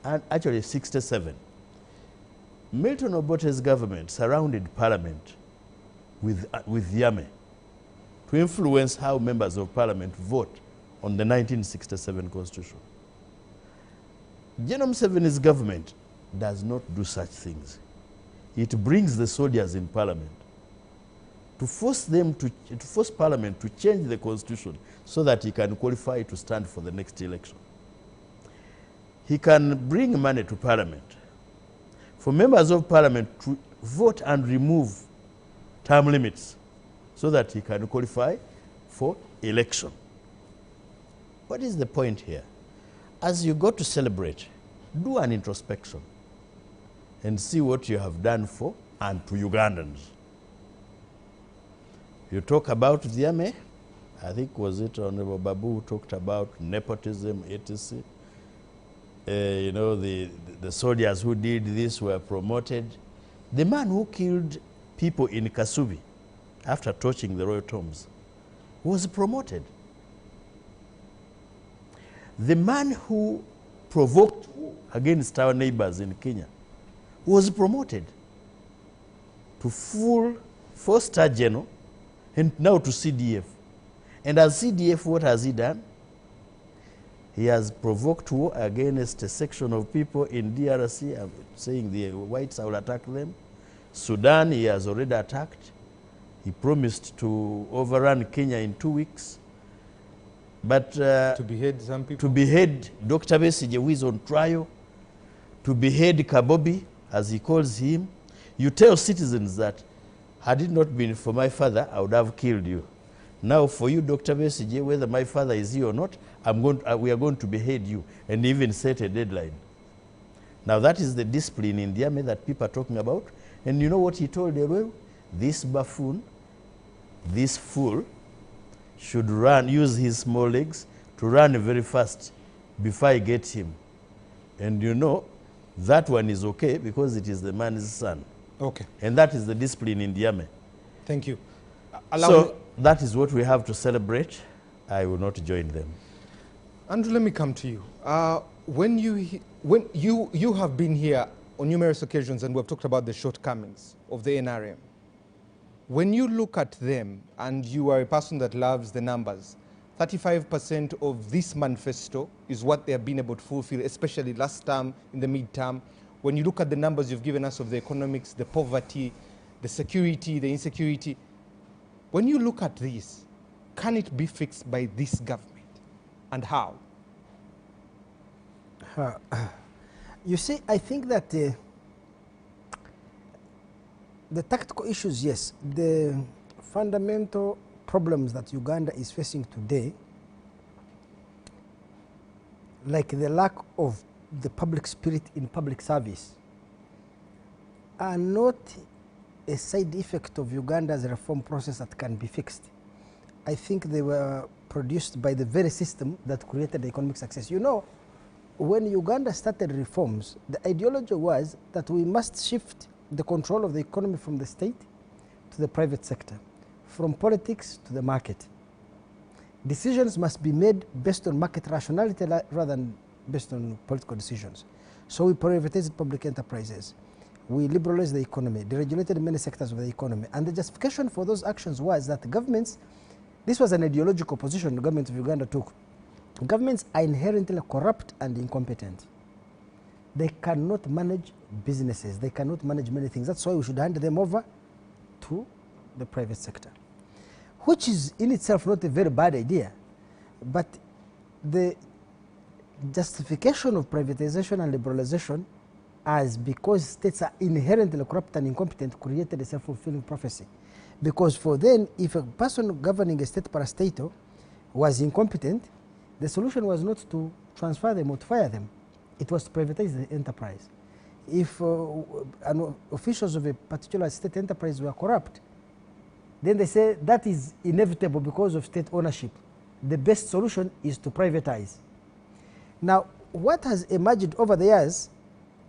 Speaker 4: and actually 67, Milton Obote's government surrounded Parliament with Yame to influence how members of Parliament vote on the 1967 Constitution. Genome 7's government does not do such things. It brings the soldiers in Parliament to force Parliament to change the Constitution so that he can qualify to stand for the next election. He can bring money to Parliament for members of Parliament to vote and remove term limits so that he can qualify for election. What is the point here? As you go to celebrate, do an introspection and see what you have done for and to Ugandans. You talk about Vyame, I think was it Honorable Babu who talked about nepotism, etc. You know, the soldiers who did this were promoted. The man who killed people in Kasubi after torching the royal tombs was promoted. The man who provoked war against our neighbors in Kenya was promoted to full 4-star general and now to CDF. And as CDF, what has he done? He has provoked war against a section of people in DRC, saying the whites will attack them. Sudan, he has already attacked. He promised to overrun Kenya in 2 weeks. But
Speaker 2: To behead some people?
Speaker 4: to behead Dr. Besigye, who is on trial, to behead Kabobi, as he calls him, you tell citizens that had it not been for my father, I would have killed you. Now for you, Dr. Besigye, whether my father is here or not, we are going to behead you, and even set a deadline. Now that is the discipline in the army that people are talking about. And you know what he told Elweu? This buffoon, this fool, should use his small legs to run very fast before I get him. And you know, that one is okay because it is the man's son.
Speaker 2: Okay.
Speaker 4: And that is the discipline in the army.
Speaker 2: Thank you.
Speaker 4: So that is what we have to celebrate. I will not join them.
Speaker 2: Andrew, let me come to you. When you have been here on numerous occasions and we've talked about the shortcomings of the NRM, when you look at them, and you are a person that loves the numbers, 35% of this manifesto is what they have been able to fulfill, especially last term, in the midterm. When you look at the numbers you've given us of the economics, the poverty, the security, the insecurity, when you look at this, can it be fixed by this government, and how?
Speaker 5: You see, I think that the tactical issues, yes. The fundamental problems that Uganda is facing today, like the lack of the public spirit in public service, are not a side effect of Uganda's reform process that can be fixed. I think they were produced by the very system that created the economic success. You know, when Uganda started reforms, the ideology was that we must shift the control of the economy from the state to the private sector, from politics to the market. Decisions must be made based on market rationality rather than based on political decisions. So we privatized public enterprises. We liberalized the economy, deregulated many sectors of the economy. And the justification for those actions was that governments, this was an ideological position the government of Uganda took. Governments are inherently corrupt and incompetent. They cannot manage businesses. They cannot manage many things. That's why we should hand them over to the private sector, which is in itself not a very bad idea. But the justification of privatization and liberalization as because states are inherently corrupt and incompetent created a self-fulfilling prophecy. Because for then, if a person governing a state parastatal was incompetent, the solution was not to transfer them or to fire them. It was to privatize the enterprise. If officials of a particular state enterprise were corrupt, then they say that is inevitable because of state ownership. The best solution is to privatize. Now, what has emerged over the years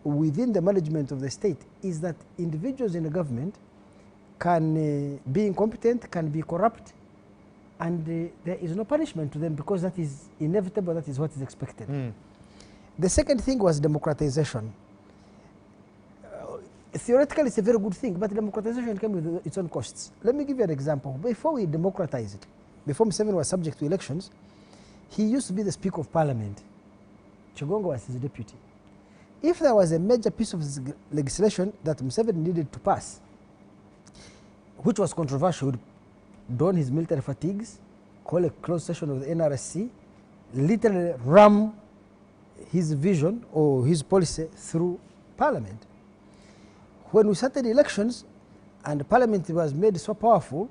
Speaker 5: within the management of the state is that individuals in the government can be incompetent, can be corrupt, and there is no punishment to them because that is inevitable, that is what is expected. The second thing was democratization. Theoretically, it's a very good thing, but democratization came with its own costs. Let me give you an example. Before we democratized it, before Museveni was subject to elections, he used to be the Speaker of Parliament. Chigongo was his deputy. If there was a major piece of legislation that Museveni needed to pass, which was controversial, he would don his military fatigues, call a closed session of the NRSC, literally ram his vision or his policy through Parliament. When we started elections and Parliament was made so powerful,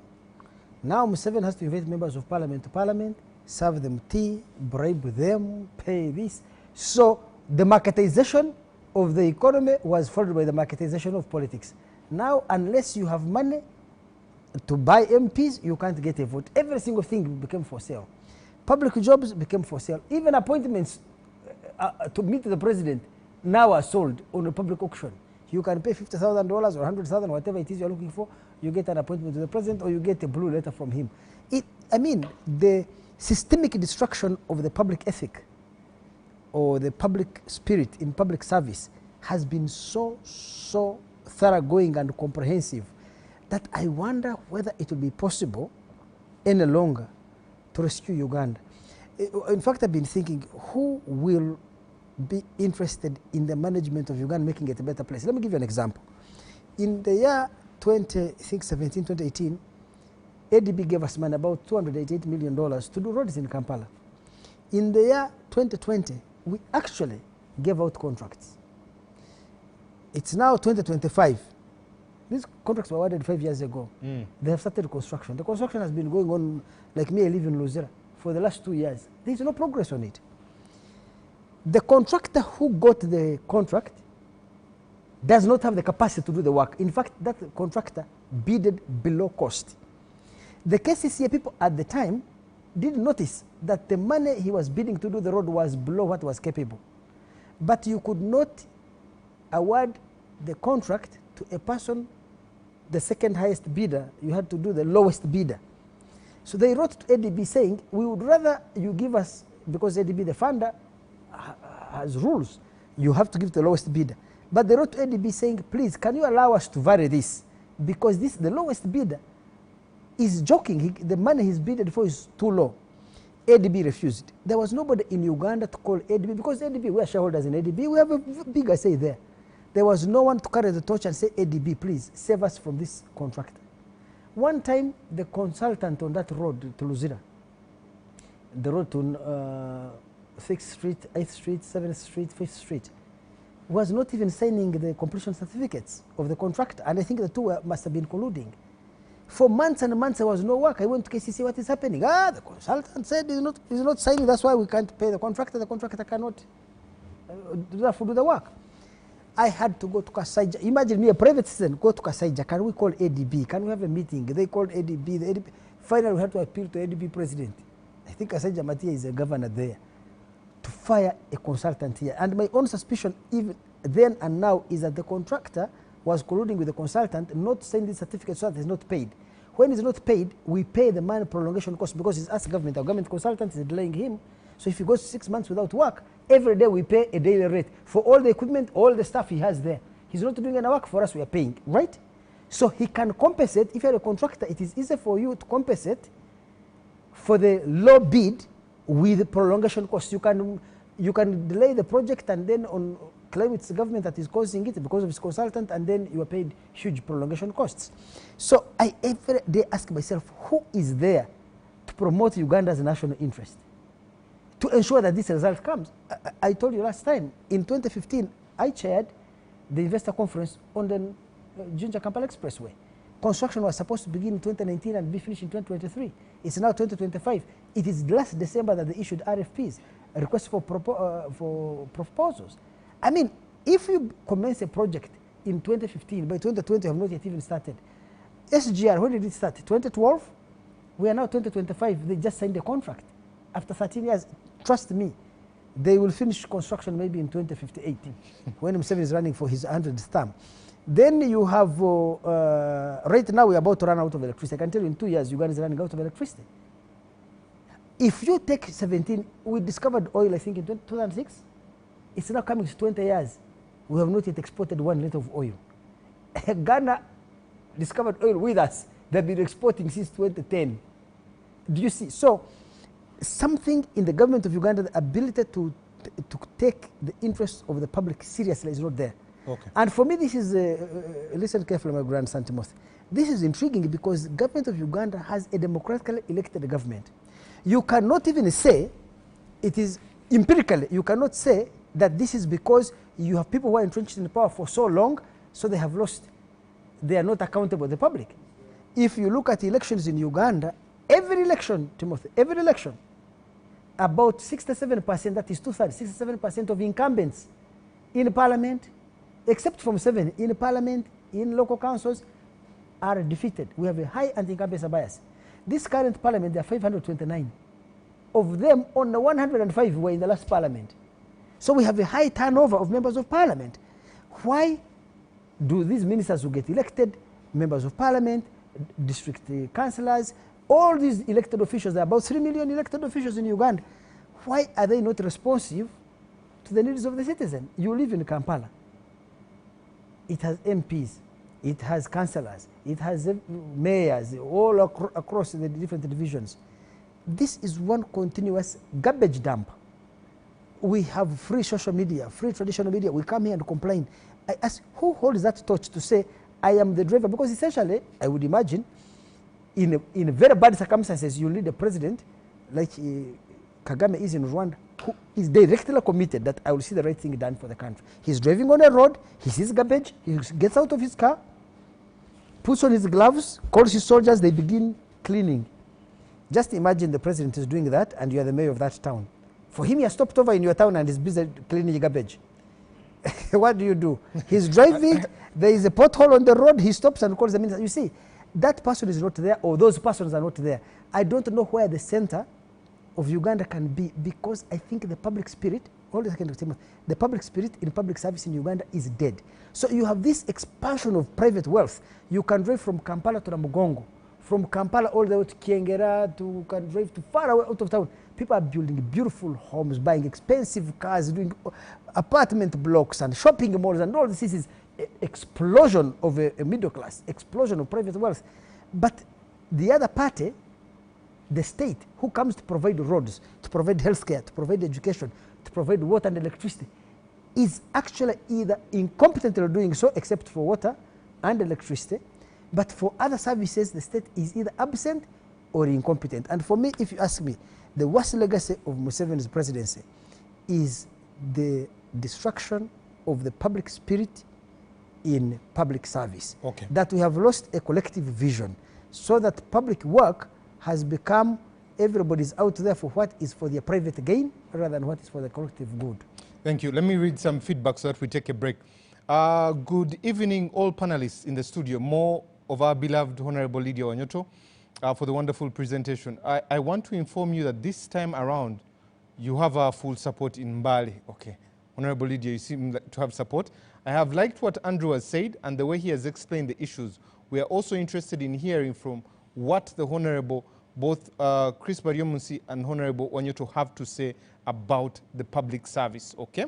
Speaker 5: now Museveni has to invite members of Parliament to Parliament, serve them tea, bribe them, pay this. So the marketization of the economy was followed by the marketization of politics. Now, unless you have money to buy MPs, you can't get a vote. Every single thing became for sale. Public jobs became for sale. Even appointments to meet the president now are sold on a public auction. You can pay $50,000 or $100,000, whatever it is you're looking for. You get an appointment to the president or you get a blue letter from him. I mean, the systemic destruction of the public ethic or the public spirit in public service has been so thoroughgoing and comprehensive that I wonder whether it will be possible any longer to rescue Uganda. In fact, I've been thinking, who will be interested in the management of Uganda, making it a better place? Let me give you an example. In the year 2017, 2018, ADB gave us money, about $288 million to do roads in Kampala. In the year 2020, we actually gave out contracts. It's now 2025. These contracts were awarded 5 years ago. They have started construction. The construction has been going on, like me, I live in Luzira, for the last 2 years. There is no progress on it. The contractor who got the contract does not have the capacity to do the work. In fact, that contractor bidded below cost. The KCCA people at the time did notice that the money he was bidding to do the road was below what was capable. But you could not award the contract to a person, the second highest bidder. You had to do the lowest bidder. So they wrote to ADB saying, we would rather you give us, because ADB, the funder, has rules. You have to give the lowest bidder. But they wrote to ADB saying, please, can you allow us to vary this? Because this, the lowest bidder, is joking. The money he's bidded for is too low. ADB refused. There was nobody in Uganda to call ADB, because ADB, we are shareholders in ADB, we have a bigger say there. There was no one to carry the torch and say, ADB, please, save us from this contractor. One time, the consultant on that road to Luzira, the road to 6th Street, 8th Street, 7th Street, 5th Street, was not even signing the completion certificates of the contractor, and I think the two must have been colluding. For months and months, there was no work. I went to KCC, what is happening? The consultant said he's not signing, that's why we can't pay the contractor cannot do the work. I had to go to Kasaija. Imagine me, a private citizen, go to Kasaija. Can we call ADB? Can we have a meeting? They called ADB. The ADB. Finally, we had to appeal to ADB president. I think Kasaija Matia is a governor there, to fire a consultant here. And my own suspicion, even then and now, is that the contractor was colluding with the consultant, not sending the certificate so that he's not paid. When he's not paid, we pay the man prolongation cost, because it's us government. Our government consultant is delaying him. So if he goes 6 months without work, every day we pay a daily rate for all the equipment, all the stuff he has there. He's not doing any work for us, we are paying, right? So he can compensate. If you're a contractor, it is easier for you to compensate for the low bid with prolongation costs. You can delay the project and then claim it's the government that is causing it because of its consultant, and then you are paid huge prolongation costs. So I every day ask myself, who is there to promote Uganda's national interest, to ensure that this result comes? I told you last time, in 2015, I chaired the investor conference on the Jinja-Kampala Expressway. Construction was supposed to begin in 2019 and be finished in 2023. It's now 2025. It is last December that they issued RFPs, a request for proposals. I mean, if you commence a project in 2015, by 2020 you have not yet even started. SGR, when did it start? 2012? We are now 2025. They just signed a contract. After 13 years, trust me, they will finish construction maybe in 2058, when Museveni is running for his 100th term. Then you have, right now we are about to run out of electricity. I can tell you in 2 years, Uganda is running out of electricity. If you take 17, we discovered oil, I think, in 2006. It's now coming to 20 years. We have not yet exported 1 liter of oil. Ghana discovered oil with us. They've been exporting since 2010. Do you see? So something in the government of Uganda, the ability to take the interests of the public seriously is not there.
Speaker 2: Okay.
Speaker 5: And for me, this is, listen carefully, my grandson Timothy. This is intriguing because the government of Uganda has a democratically elected government. You cannot even say, it is empirically, you cannot say that this is because you have people who are entrenched in power for so long, so they have lost, they are not accountable to the public. If you look at elections in Uganda, every election, Timothy, every election, about 67%, that is 2/3, 67% of incumbents in parliament, except from 7, in parliament, in local councils, are defeated. We have a high anti-incumbency bias. This current parliament, there are 529. Of them, only 105 were in the last parliament. So we have a high turnover of members of parliament. Why do these ministers who get elected, members of parliament, district councillors, all these elected officials, there are about 3 million elected officials in Uganda, why are they not responsive to the needs of the citizen? You live in Kampala. It has MPs, it has councillors, it has mayors all across the different divisions. This is one continuous garbage dump. We have free social media, free traditional media. We come here and complain. I ask, who holds that torch to say, I am the driver? Because essentially, I would imagine, in very bad circumstances, you need a president, like Kagame is in Rwanda, who is directly committed that I will see the right thing done for the country. He's driving on a road, he sees garbage, he gets out of his car, puts on his gloves, calls his soldiers, they begin cleaning. Just imagine the president is doing that and you are the mayor of that town. For him, he has stopped over in your town and is busy cleaning garbage. What do? He's driving, there is a pothole on the road, he stops and calls the minister. You see, that person is not there, or those persons are not there. I don't know where the center of Uganda can be, because I think the public spirit, the public spirit in public service in Uganda is dead. So you have this expansion of private wealth. You can drive from Kampala to Namugongo, from Kampala all the way to Kiengera, you can drive to far away out of town. People are building beautiful homes, buying expensive cars, doing apartment blocks and shopping malls, and all this is explosion of a middle class, explosion of private wealth. But the other party, the state, who comes to provide roads, to provide healthcare, to provide education, to provide water and electricity, is actually either incompetently doing so, except for water and electricity, but for other services, the state is either absent or incompetent. And for me, if you ask me, the worst legacy of Museveni's presidency is the destruction of the public spirit in public service.
Speaker 2: Okay.
Speaker 5: That we have lost a collective vision, so that public work has become everybody's out there for what is for their private gain rather than what is for the collective good.
Speaker 2: Thank you. Let me read some feedback so that we take a break. Good evening, all panelists in the studio. More of our beloved Honorable Lydia Wanyoto for the wonderful presentation. I want to inform you that this time around, you have our full support in Mbale. Okay. Honorable Lydia, you seem to have support. I have liked what Andrew has said and the way he has explained the issues. We are also interested in hearing from what the Honorable, both Chris Baryomunsi and Honorable Wanyoto, have to say about the public service. Okay.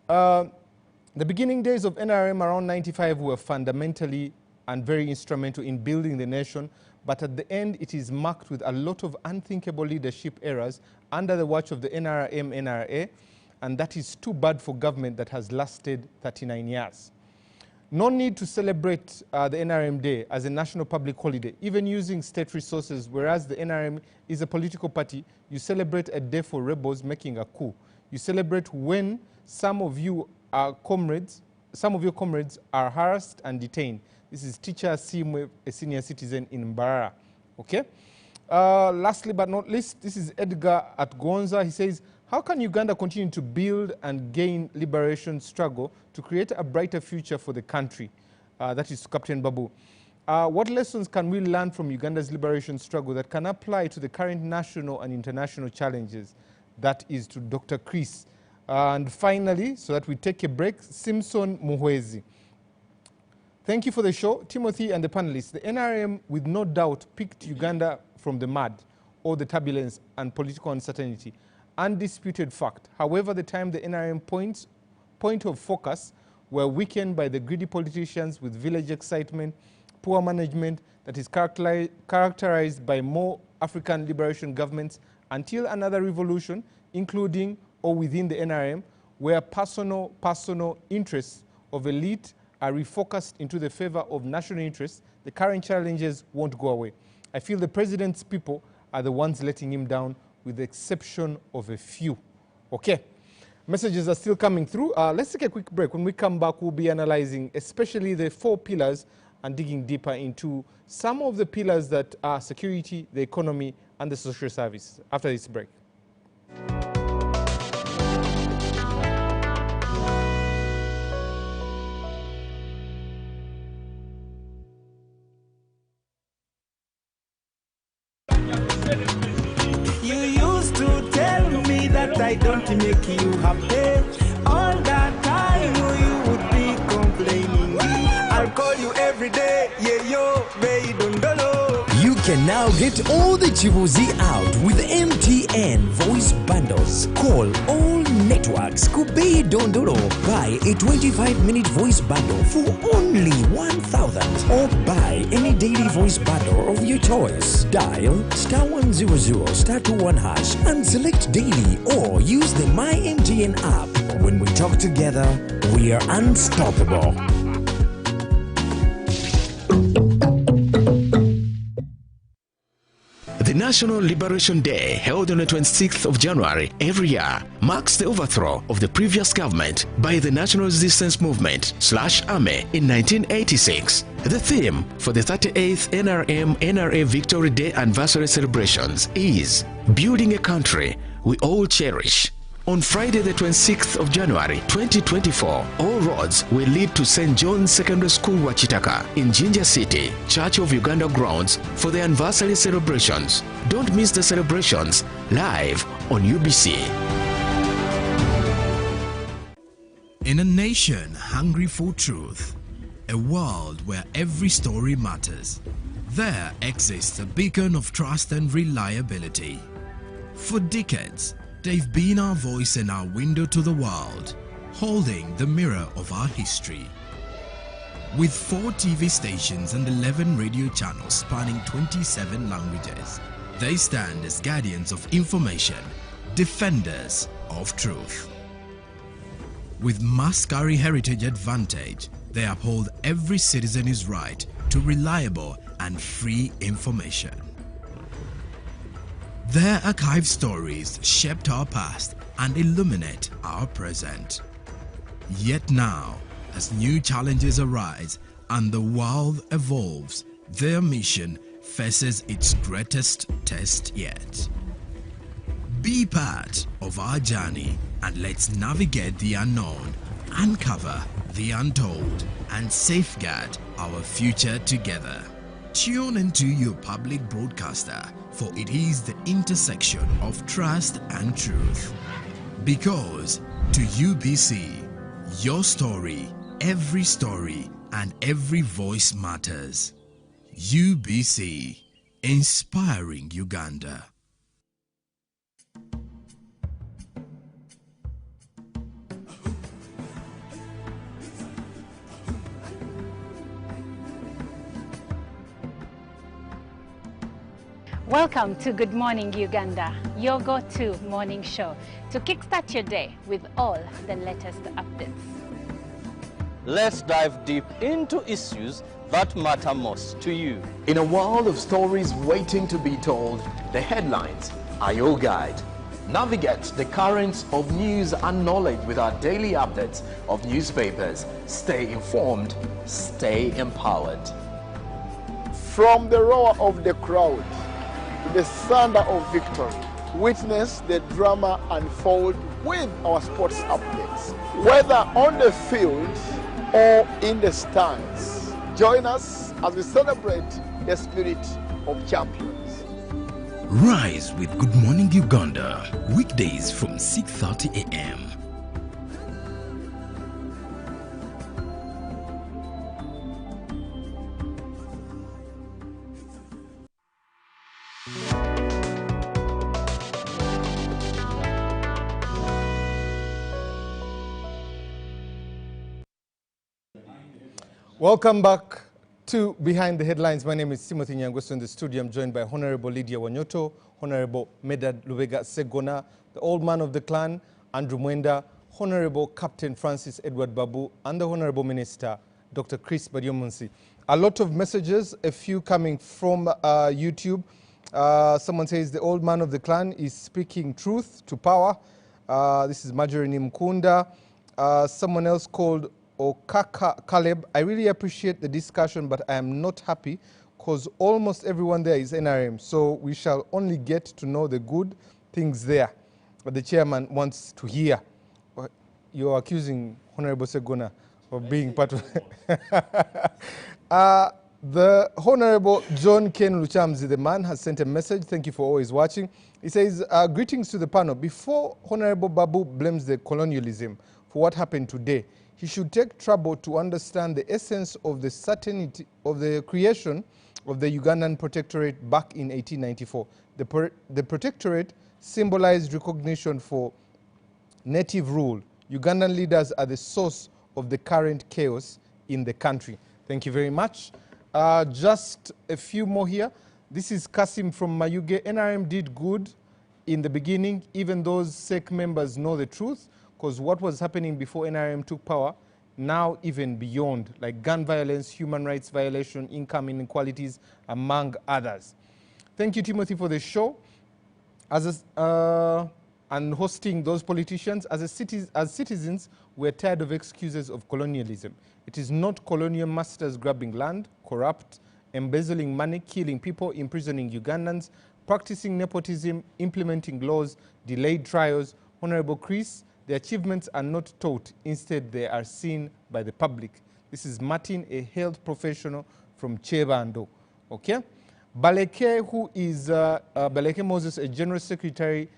Speaker 2: The beginning days of NRM around 95 were fundamentally and very instrumental in building the nation, but at the end it is marked with a lot of unthinkable leadership errors under the watch of the NRA, and that is too bad for government that has lasted 39 years. No need to celebrate the NRM Day as a national public holiday, even using state resources, whereas the NRM is a political party. You celebrate a day for rebels making a coup. You celebrate when some of your comrades are harassed and detained. This is teacher Simwe, a senior citizen in Mbarara. Okay? Lastly but not least, this is Edgar at Gonza. He says, how can Uganda continue to build and gain liberation struggle to create a brighter future for the country? That is Captain Babu. What lessons can we learn from Uganda's liberation struggle that can apply to the current national and international challenges? That is to Dr. Chris. And finally, so that we take a break, Simpson Muhwezi. Thank you for the show, Timothy and the panelists. The NRM, with no doubt, picked Uganda from the mud, or the turbulence and political uncertainty. Undisputed fact. However, the time the NRM point of focus were weakened by the greedy politicians with village excitement, poor management that is characterized by more African liberation governments until another revolution, including or within the NRM, where personal interests of elite are refocused into the favor of national interests. The current challenges won't go away. I feel the president's people are the ones letting him down, with the exception of a few. Okay, messages are still coming through. Let's take a quick break. When we come back, we'll be analyzing especially the 4 pillars and digging deeper into some of the pillars that are security, the economy, and the social service. After this break.
Speaker 8: I don't make you happy. All that time you would be complaining. I'll call you every day, yeah yo, baby dondolo.
Speaker 9: You can now get all the Chibuzi out with MTN voice bundles. Call all networks, Kubei Dondoro. Buy a 25-minute voice bundle for only 1,000, or buy any daily voice bundle of your choice. Dial *100 *21# and select daily, or use the My MTN app. When we talk together, we are unstoppable.
Speaker 10: The National Liberation Day, held on the 26th of January every year, marks the overthrow of the previous government by the National Resistance Movement /Army in 1986. The theme for the 38th NRA Victory Day anniversary celebrations is Building a Country We All Cherish. On Friday the 26th of January 2024, all roads will lead to St. John's Secondary School Wachitaka in Jinja City, Church of Uganda grounds for the anniversary celebrations. Don't miss the celebrations live on UBC.
Speaker 1: In a nation hungry for truth, a world where every story matters, there exists a beacon of trust and reliability. For decades, they've been our voice and our window to the world, holding the mirror of our history. With 4 TV stations and 11 radio channels spanning 27 languages, they stand as guardians of information, defenders of truth. With Maskari Heritage Advantage, they uphold every citizen's right to reliable and free information. Their archived stories shaped our past and illuminate our present. Yet now, as new challenges arise and the world evolves, their mission faces its greatest test yet. Be part of our journey and let's navigate the unknown, uncover the untold, and safeguard our future together. Tune into your public broadcaster, for it is the intersection of trust and truth. Because to UBC, your story, and every voice matters. UBC, inspiring Uganda.
Speaker 11: Welcome to Good Morning Uganda, your go-to morning show to kickstart your day with all the latest updates.
Speaker 12: Let's dive deep into issues that matter most to you.
Speaker 1: In a world of stories waiting to be told, the headlines are your guide. Navigate the currents of news and knowledge with our daily updates of newspapers. Stay informed, stay empowered.
Speaker 13: From the roar of the crowd to the thunder of victory, witness the drama unfold with our sports updates. Whether on the field or in the stands, join us as we celebrate the spirit of champions.
Speaker 1: Rise with Good Morning Uganda, weekdays from 6:30 a.m.
Speaker 2: Welcome back to Behind the Headlines. My name is Timothy Nyangweso. In the studio, I'm joined by Honorable Lydia Wanyoto, Honorable Medard Sseggona, the old man of the clan, Andrew Mwenda, Honorable Captain Francis Edward Babu, and the Honorable Minister, Dr. Chris Baryomunsi. A lot of messages, a few coming from YouTube. Someone says the old man of the clan is speaking truth to power. This is Marjorie Nimkunda. Someone else called Okaka Caleb, I really appreciate the discussion, but I am not happy because almost everyone there is NRM, so we shall only get to know the good things there. But the chairman wants to hear. You're accusing Honorable Sseggona of being part of the Honorable John Ken Luchamzi, the man, has sent a message. Thank you for always watching. He says, greetings to the panel. Before Honorable Babu blames the colonialism for what happened today, he should take trouble to understand the essence of the certainty of the creation of the Ugandan Protectorate back in 1894. The Protectorate symbolized recognition for native rule. Ugandan leaders are the source of the current chaos in the country. Thank you very much. Just a few more here. This is Kasim from Mayuge. NRM did good in the beginning. Even those SEC members know the truth, because what was happening before NRM took power, now even beyond, like gun violence, human rights violation, income inequalities, among others. Thank you, Timothy, for the show. And hosting those politicians. As citizens, we're tired of excuses of colonialism. It is not colonial masters grabbing land, corrupt, embezzling money, killing people, imprisoning Ugandans, practicing nepotism, implementing laws, delayed trials. Honorable Chris, the achievements are not taught. Instead, they are seen by the public. This is Martin, a health professional from Chebando. Okay? Baleke, who is Baleke Moses, a general secretary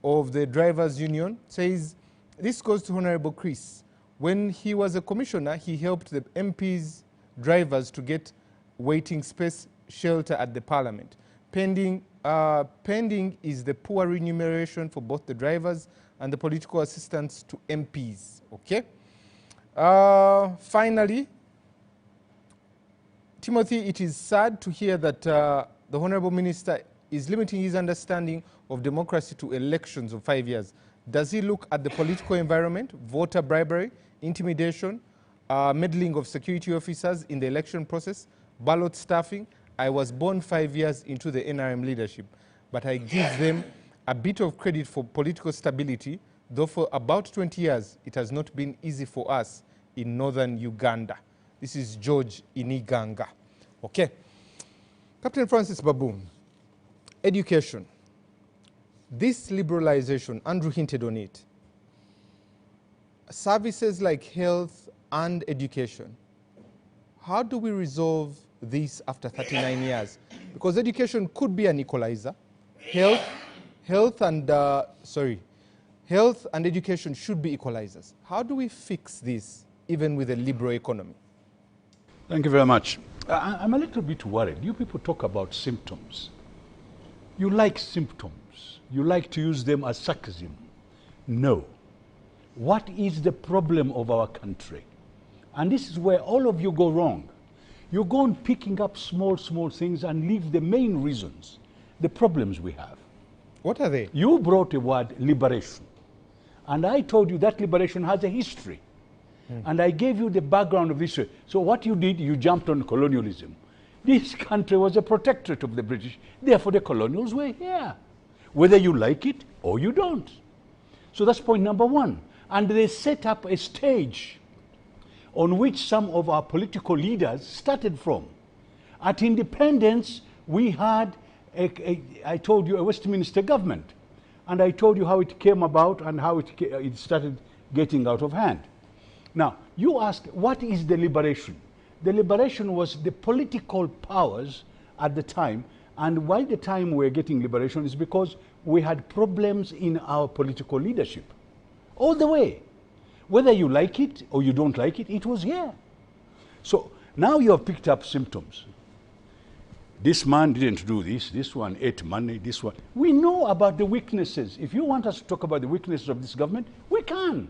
Speaker 2: of the Drivers Union, says, this goes to Honorable Chris. When he was a commissioner, he helped the MPs' drivers to get waiting space shelter at the parliament. Pending is the poor remuneration for both the drivers and the political assistants to MPs. Okay? Finally, Timothy, it is sad to hear that the Honorable Minister is limiting his understanding of democracy to elections of 5 years. Does he look at the political environment, voter bribery, intimidation, meddling of security officers in the election process, ballot staffing? I was born 5 years into the NRM leadership, but I give them a bit of credit for political stability, though for about 20 years, it has not been easy for us in northern Uganda. This is George Iniganga. Okay. Captain Francis Babu, education. This liberalization, Andrew hinted on it. Services like health and education, how do we resolve this after 39 years? Because education could be an equalizer. Health and education should be equalizers. How do we fix this, even with a liberal economy?
Speaker 6: Thank you very much. I'm a little bit worried. You people talk about symptoms. You like symptoms. You like to use them as sarcasm. No. What is the problem of our country? And this is where all of you go wrong. You go on picking up small things and leave the main reasons, the problems we have.
Speaker 2: What are they?
Speaker 6: You brought the word liberation. And I told you that liberation has a history. And I gave you the background of this. So what you did, you jumped on colonialism. This country was a protectorate of the British. Therefore, the colonials were here, whether you like it or you don't. So that's point number one. And they set up a stage on which some of our political leaders started from. At independence, we had, I told you, a Westminster government. And I told you how it came about and how it started getting out of hand. Now, you ask, what is the liberation? The liberation was the political powers at the time, and why the time we're getting liberation is because we had problems in our political leadership. All the way. Whether you like it or you don't like it, it was here. So now you have picked up symptoms. This man didn't do this one ate money, this one. We know about the weaknesses. If you want us to talk about the weaknesses of this government, we can.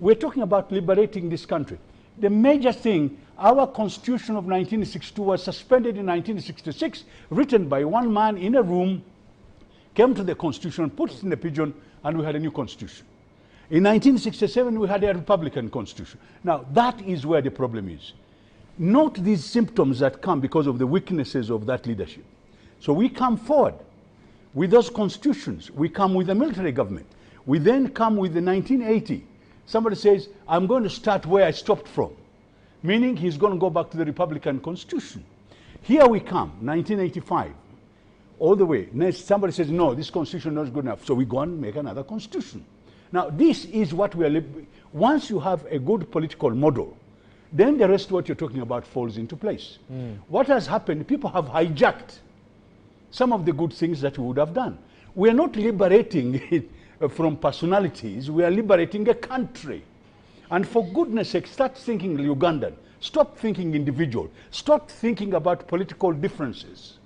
Speaker 6: We're talking about liberating this country. The major thing, our constitution of 1962 was suspended in 1966, written by one man in a room, came to the constitution, put it in a pigeon, and we had a new constitution. In 1967, we had a Republican constitution. Now, that is where the problem is. Not these symptoms that come because of the weaknesses of that leadership. So we come forward with those constitutions. We come with a military government. We then come with the 1980. Somebody says, I'm going to start where I stopped from, meaning he's going to go back to the Republican Constitution. Here we come, 1985, all the way. Next, somebody says, no, this Constitution is not good enough, so we go and make another Constitution. Now, this is what we are, once you have a good political model, then the rest of what you're talking about falls into place. What has happened, people have hijacked some of the good things that we would have done. We are not liberating it from personalities, we are liberating a country. And for goodness sake, start thinking Ugandan. Stop thinking individual. Stop thinking about political differences.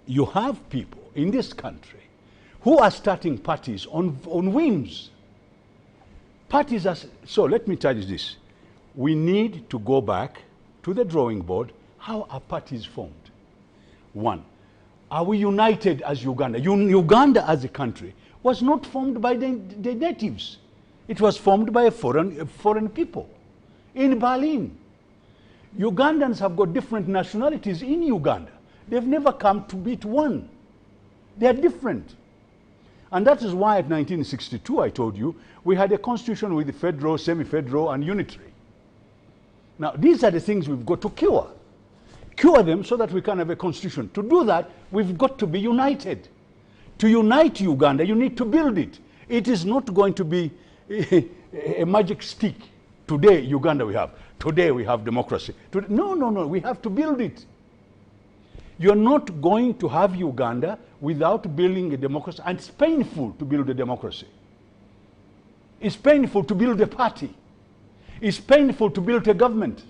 Speaker 6: You have people in this country who are starting parties on whims. Parties are, so let me tell you this. We need to go back to the drawing board. How are parties formed? One, are we united as Uganda? Uganda as a country was not formed by the natives. It was formed by foreign people in Berlin. Ugandans have got different nationalities in Uganda. They've never come to beat one. They are different. And that is why at 1962, I told you, we had a constitution with federal, semi-federal, and unitary. Now, these are the things we've got to cure. Cure them so that we can have a constitution. To do that, we've got to be united. To unite Uganda, you need to build it. It is not going to be a magic stick. Today, Uganda we have. Today we have democracy. No, no, no, we have to build it. You're not going to have Uganda without building a democracy. And it's painful to build a democracy. It's painful to build a party. It's painful to build a government.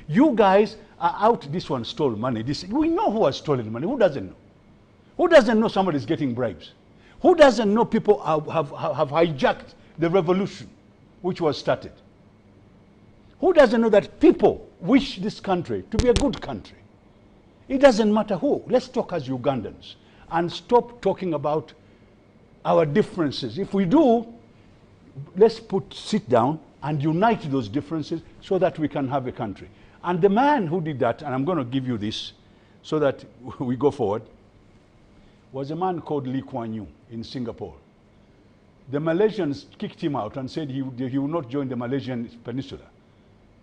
Speaker 6: You guys are out, this one stole money. We know who has stolen money. Who doesn't know? Who doesn't know somebody's getting bribes? Who doesn't know people have hijacked the revolution which was started? Who doesn't know that people wish this country to be a good country? It doesn't matter who. Let's talk as Ugandans and stop talking about our differences. If we do, let's sit down and unite those differences so that we can have a country. And the man who did that, and I'm going to give you this so that we go forward, was a man called Lydia Wanyoto in Singapore. The Malaysians kicked him out and said he would not join the Malaysian peninsula.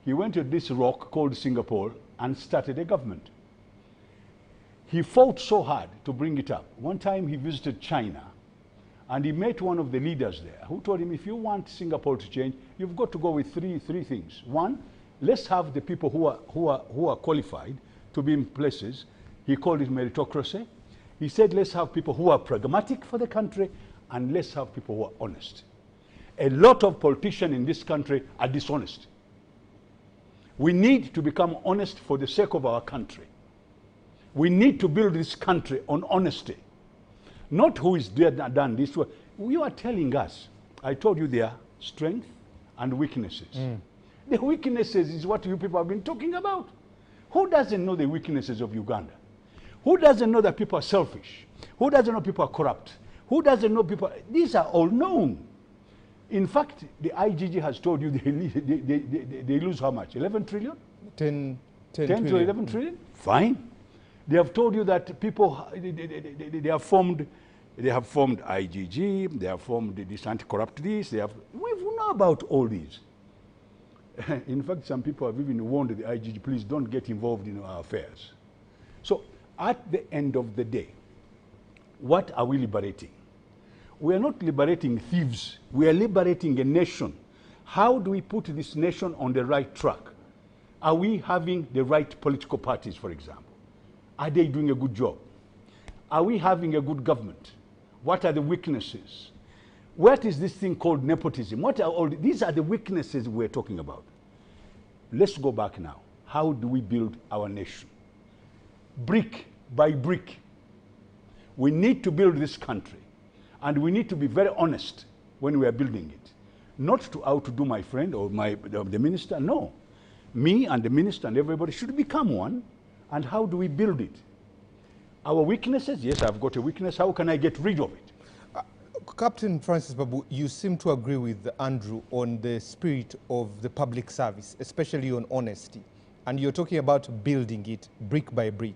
Speaker 6: He went to this rock called Singapore and started a government. He fought so hard to bring it up. One time he visited China and he met one of the leaders there who told him, if you want Singapore to change, you've got to go with three things. One, let's have the people who are qualified to be in places. He called it meritocracy. He said, let's have people who are pragmatic for the country, and let's have people who are honest. A lot of politicians in this country are dishonest. We need to become honest for the sake of our country. We need to build this country on honesty. Not who is done this way. You are telling us, I told you there are strengths and weaknesses. The weaknesses is what you people have been talking about. Who doesn't know the weaknesses of Uganda? Who doesn't know that people are selfish? Who doesn't know people are corrupt? Who doesn't know people? These are all known. In fact, the IGG has told you they lose how much? 11 trillion? 10 to 11 trillion? Fine. They have told you that people, they have formed IGG, they have formed this anti-corrupt this, we know about all these. In fact, some people have even warned the IGG, please don't get involved in our affairs. So, at the end of the day, what are we liberating? We are not liberating thieves. We are liberating a nation. How do we put this nation on the right track? Are we having the right political parties, for example? Are they doing a good job? Are we having a good government? What are the weaknesses? What is this thing called nepotism? What are all these are the weaknesses we're talking about. Let's go back now. How do we build our nation? Brick by brick. We need to build this country. And we need to be very honest when we are building it. Not to outdo my friend or the minister, no. Me and the minister and everybody should become one. And how do we build it? Our weaknesses, yes, I've got a weakness. How can I get rid of it?
Speaker 2: Captain Francis Babu, you seem to agree with Andrew on the spirit of the public service, especially on honesty. And you're talking about building it brick by brick.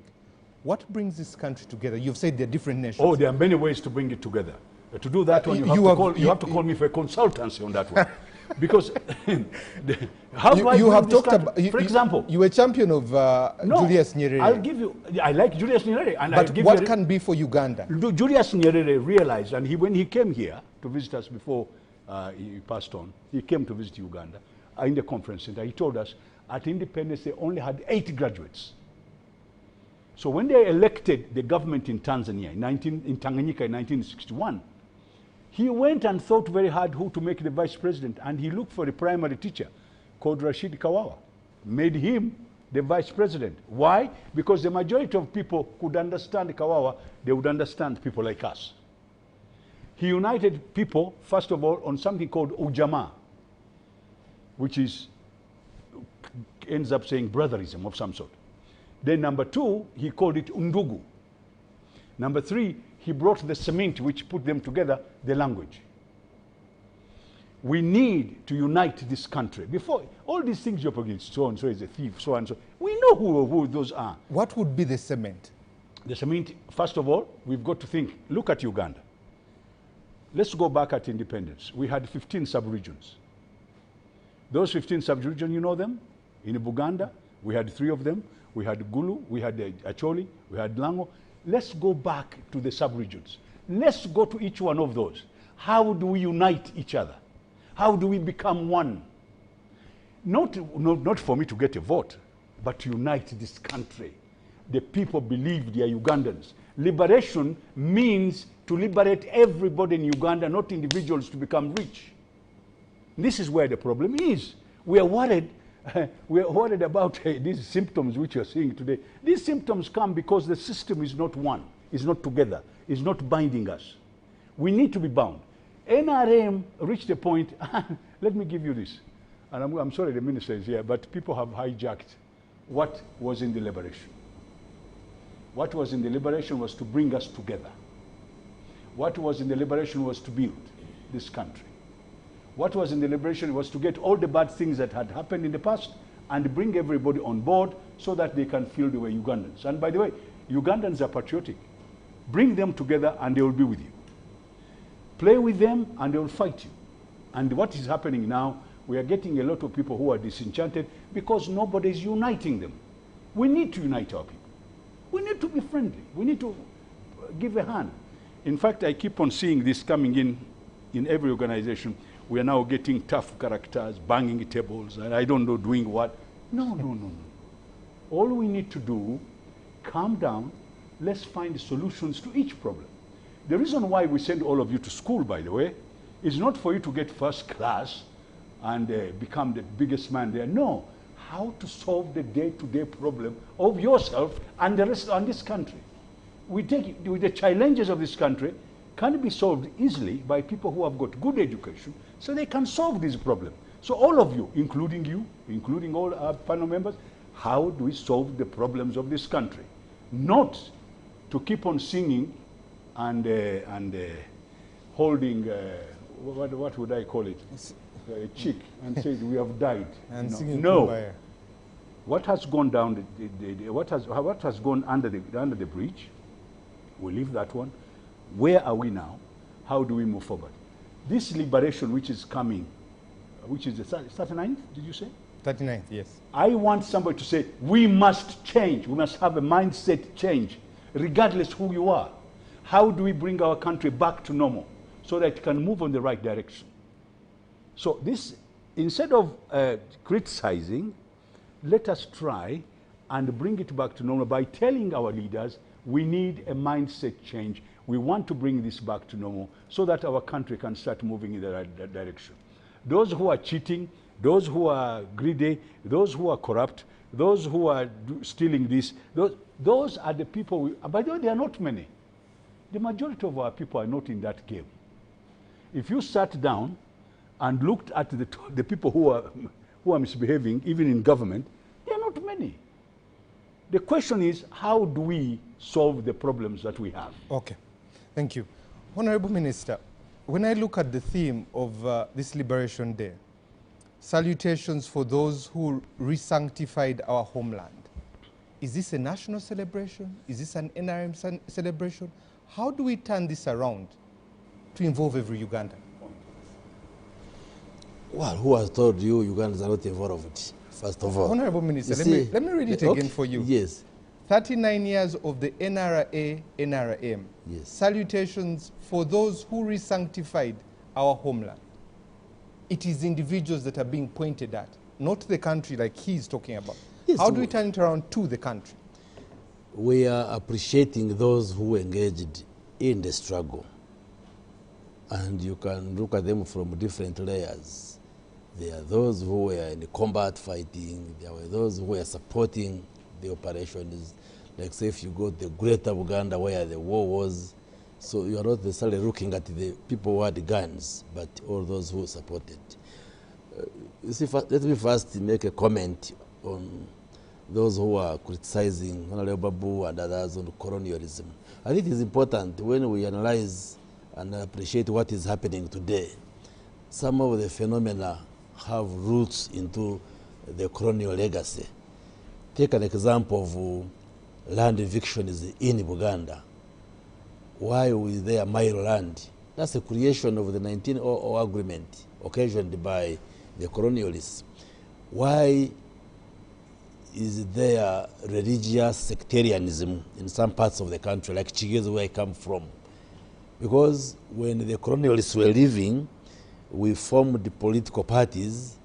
Speaker 2: What brings this country together? You've said there are different nations.
Speaker 6: Oh, there are many ways to bring it together. To do that one, you have to call me for a consultancy on that one. Because how do I
Speaker 2: have talked about,
Speaker 6: for example,
Speaker 2: you were a champion of Julius Nyerere.
Speaker 6: I'll give you. I like Julius Nyerere, and
Speaker 2: but what can be for Uganda?
Speaker 6: Julius Nyerere realized, and when he came here to visit us before he passed on, he came to visit Uganda in the conference center. He told us at independence they only had 8 graduates. So when they elected the government in Tanzania in Tanganyika in 1961. He went and thought very hard who to make the vice president, and he looked for a primary teacher called Rashid Kawawa, made him the vice president. Why? Because the majority of people could understand Kawawa, they would understand people like us. He united people, first of all, on something called Ujamaa, which ends up saying brotherism of some sort. Then number 2, he called it Undugu. Number 3, he brought the cement which put them together, the language. We need to unite this country. Before, all these things you're against, so and so is a thief, so and so. We know who those are.
Speaker 2: What would be the cement?
Speaker 6: First of all, we've got to think, look at Uganda. Let's go back at independence. We had 15 sub-regions. Those 15 sub-regions, you know them? In Buganda, we had 3 of them. We had Gulu, we had Acholi, we had Lango. Let's go back to the sub-regions. Let's go to each one of those. How do we unite each other? How do we become one? Not for me to get a vote, but to unite this country. The people believe they are Ugandans. Liberation means to liberate everybody in Uganda, not individuals to become rich. This is where the problem is. We are worried. We are worried about these symptoms which you are seeing today. These symptoms come because the system is not one, is not together, is not binding us. We need to be bound. NRM reached a point, let me give you this, and I'm sorry the minister is here, but people have hijacked what was in the liberation. What was in the liberation was to bring us together. What was in the liberation was to build this country. What was in the liberation was to get all the bad things that had happened in the past and bring everybody on board so that they can feel they were Ugandans. And by the way, Ugandans are patriotic. Bring them together and they will be with you. Play with them and they will fight you. And what is happening now, we are getting a lot of people who are disenchanted because nobody is uniting them. We need to unite our people. We need to be friendly. We need to give a hand. In fact, I keep on seeing this coming in every organization. We are now getting tough characters, banging tables, and I don't know doing what. No. All we need to do, calm down, let's find solutions to each problem. The reason why we send all of you to school, by the way, is not for you to get first class and become the biggest man there. No, how to solve the day-to-day problem of yourself and the rest of this country. We take the challenges of this country can be solved easily by people who have got good education, so they can solve this problem. So all of you, including all our panel members, how do we solve the problems of this country? Not to keep on singing and holding, what would I call it? A cheek and say we have died. And no. What has gone down, what has gone under the bridge, we leave that one. Where are we now? How do we move forward? This liberation which is coming, which is the 39th, did you say?
Speaker 2: 39th, yes.
Speaker 6: I want somebody to say, we must change. We must have a mindset change, regardless who you are. How do we bring our country back to normal so that it can move in the right direction? So this, instead of criticizing, let us try and bring it back to normal by telling our leaders, we need a mindset change. We want to bring this back to normal so that our country can start moving in the right direction. Those who are cheating, those who are greedy, those who are corrupt, those who are stealing this, those are the people, by the way, they are not many. The majority of our people are not in that game. If you sat down and looked at the people who are misbehaving, even in government, they are not many. The question is, how do we solve the problems that we have?
Speaker 2: Okay, thank you. Honorable Minister, when I look at the theme of this Liberation Day, salutations for those who re-sanctified our homeland, is this a national celebration? Is this an NRM celebration? How do we turn this around to involve every Ugandan?
Speaker 7: Well, who has told you Ugandans are not involved? First of all,
Speaker 2: Honorable Minister, let me read it again for you.
Speaker 7: Yes.
Speaker 2: 39 years of the NRA, NRM.
Speaker 7: Yes.
Speaker 2: Salutations for those who re-sanctified our homeland. It is individuals that are being pointed at, not the country like he's talking about.
Speaker 7: Yes,
Speaker 2: how do we turn it around to the country?
Speaker 7: We are appreciating those who engaged in the struggle. And you can look at them from different layers. There are those who were in the combat fighting. There were those who were supporting the operations. Like say if you go to the Greater Uganda where the war was, so you are not necessarily looking at the people who had guns, but all those who supported. You see, let me first make a comment on those who are criticizing Honorable Babu and others on colonialism. I think it is important when we analyze and appreciate what is happening today. Some of the phenomena have roots into the colonial legacy. Take an example land evictions in Uganda? Why was there Mile land? That's a creation of the 1900 agreement occasioned by the colonialists. Why is there religious sectarianism in some parts of the country, like Chigezi, where I come from? Because when the colonialists were living, we formed political parties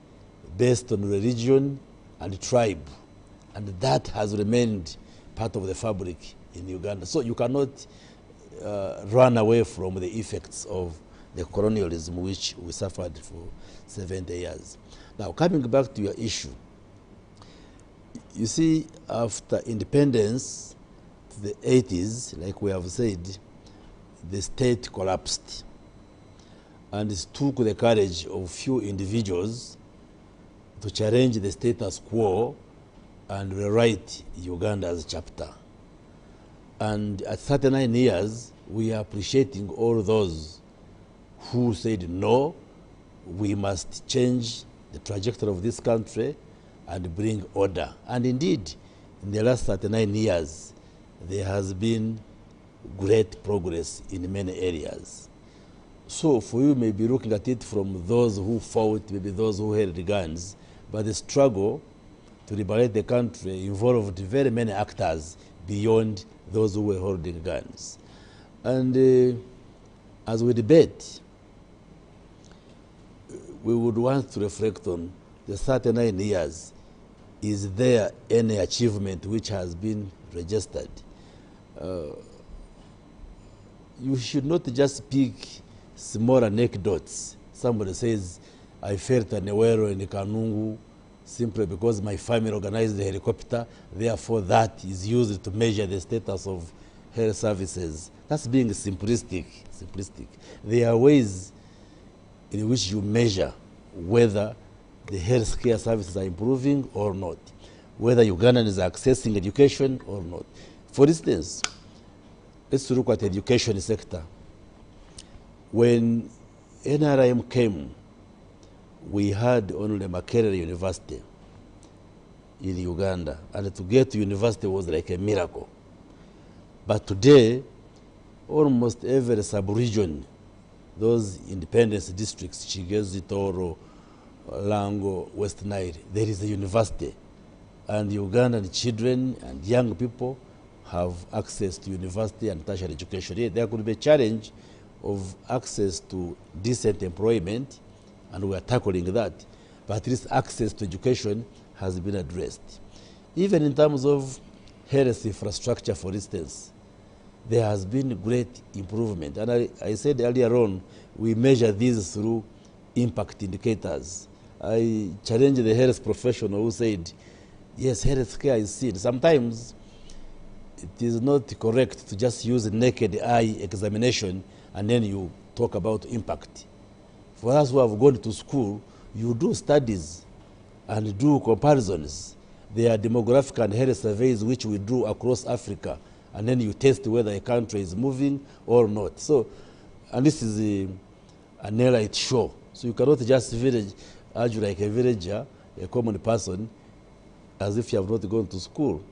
Speaker 7: based on religion and tribe, and that has remained part of the fabric in Uganda. So you cannot run away from the effects of the colonialism which we suffered for 70 years. Now, coming back to your issue, you see, after independence, to the 80s, like we have said, the state collapsed. And it took the courage of few individuals to challenge the status quo and rewrite Uganda's chapter. And at 39 years, we are appreciating all those who said, no, we must change the trajectory of this country and bring order. And indeed, in the last 39 years, there has been great progress in many areas. So for you, maybe looking at it from those who fought, maybe those who held guns, but the struggle to liberate the country involved very many actors beyond those who were holding guns. And as we debate, we would want to reflect on the 39 years. Is there any achievement which has been registered? You should not just pick small anecdotes. Somebody says, I felt an Ewero in Kanungu simply because my family organized the helicopter, therefore that is used to measure the status of health services. That's being simplistic. There are ways in which you measure whether the health care services are improving or not, whether Ugandans are accessing education or not. For instance, let's look at the education sector. When NRM came, we had only Makerere University in Uganda, and to get to university was like a miracle. But today, almost every sub-region, those independence districts, Chigezi, Toro, Lango, West Nile, there is a university. And Ugandan children and young people have access to university and tertiary education. Yeah, there could be a challenge of access to decent employment, and we are tackling that. But at least access to education has been addressed. Even in terms of health infrastructure, for instance, there has been great improvement. And I said earlier on, we measure these through impact indicators. I challenged the health professional who said, yes, health care is seen. Sometimes it is not correct to just use naked eye examination and then you talk about impact. For us who have gone to school, you do studies and do comparisons. There are demographic and health surveys which we do across Africa, and then you test whether a country is moving or not. So, and this is an elite show. So you cannot just argue like a villager, a common person, as if you have not gone to school.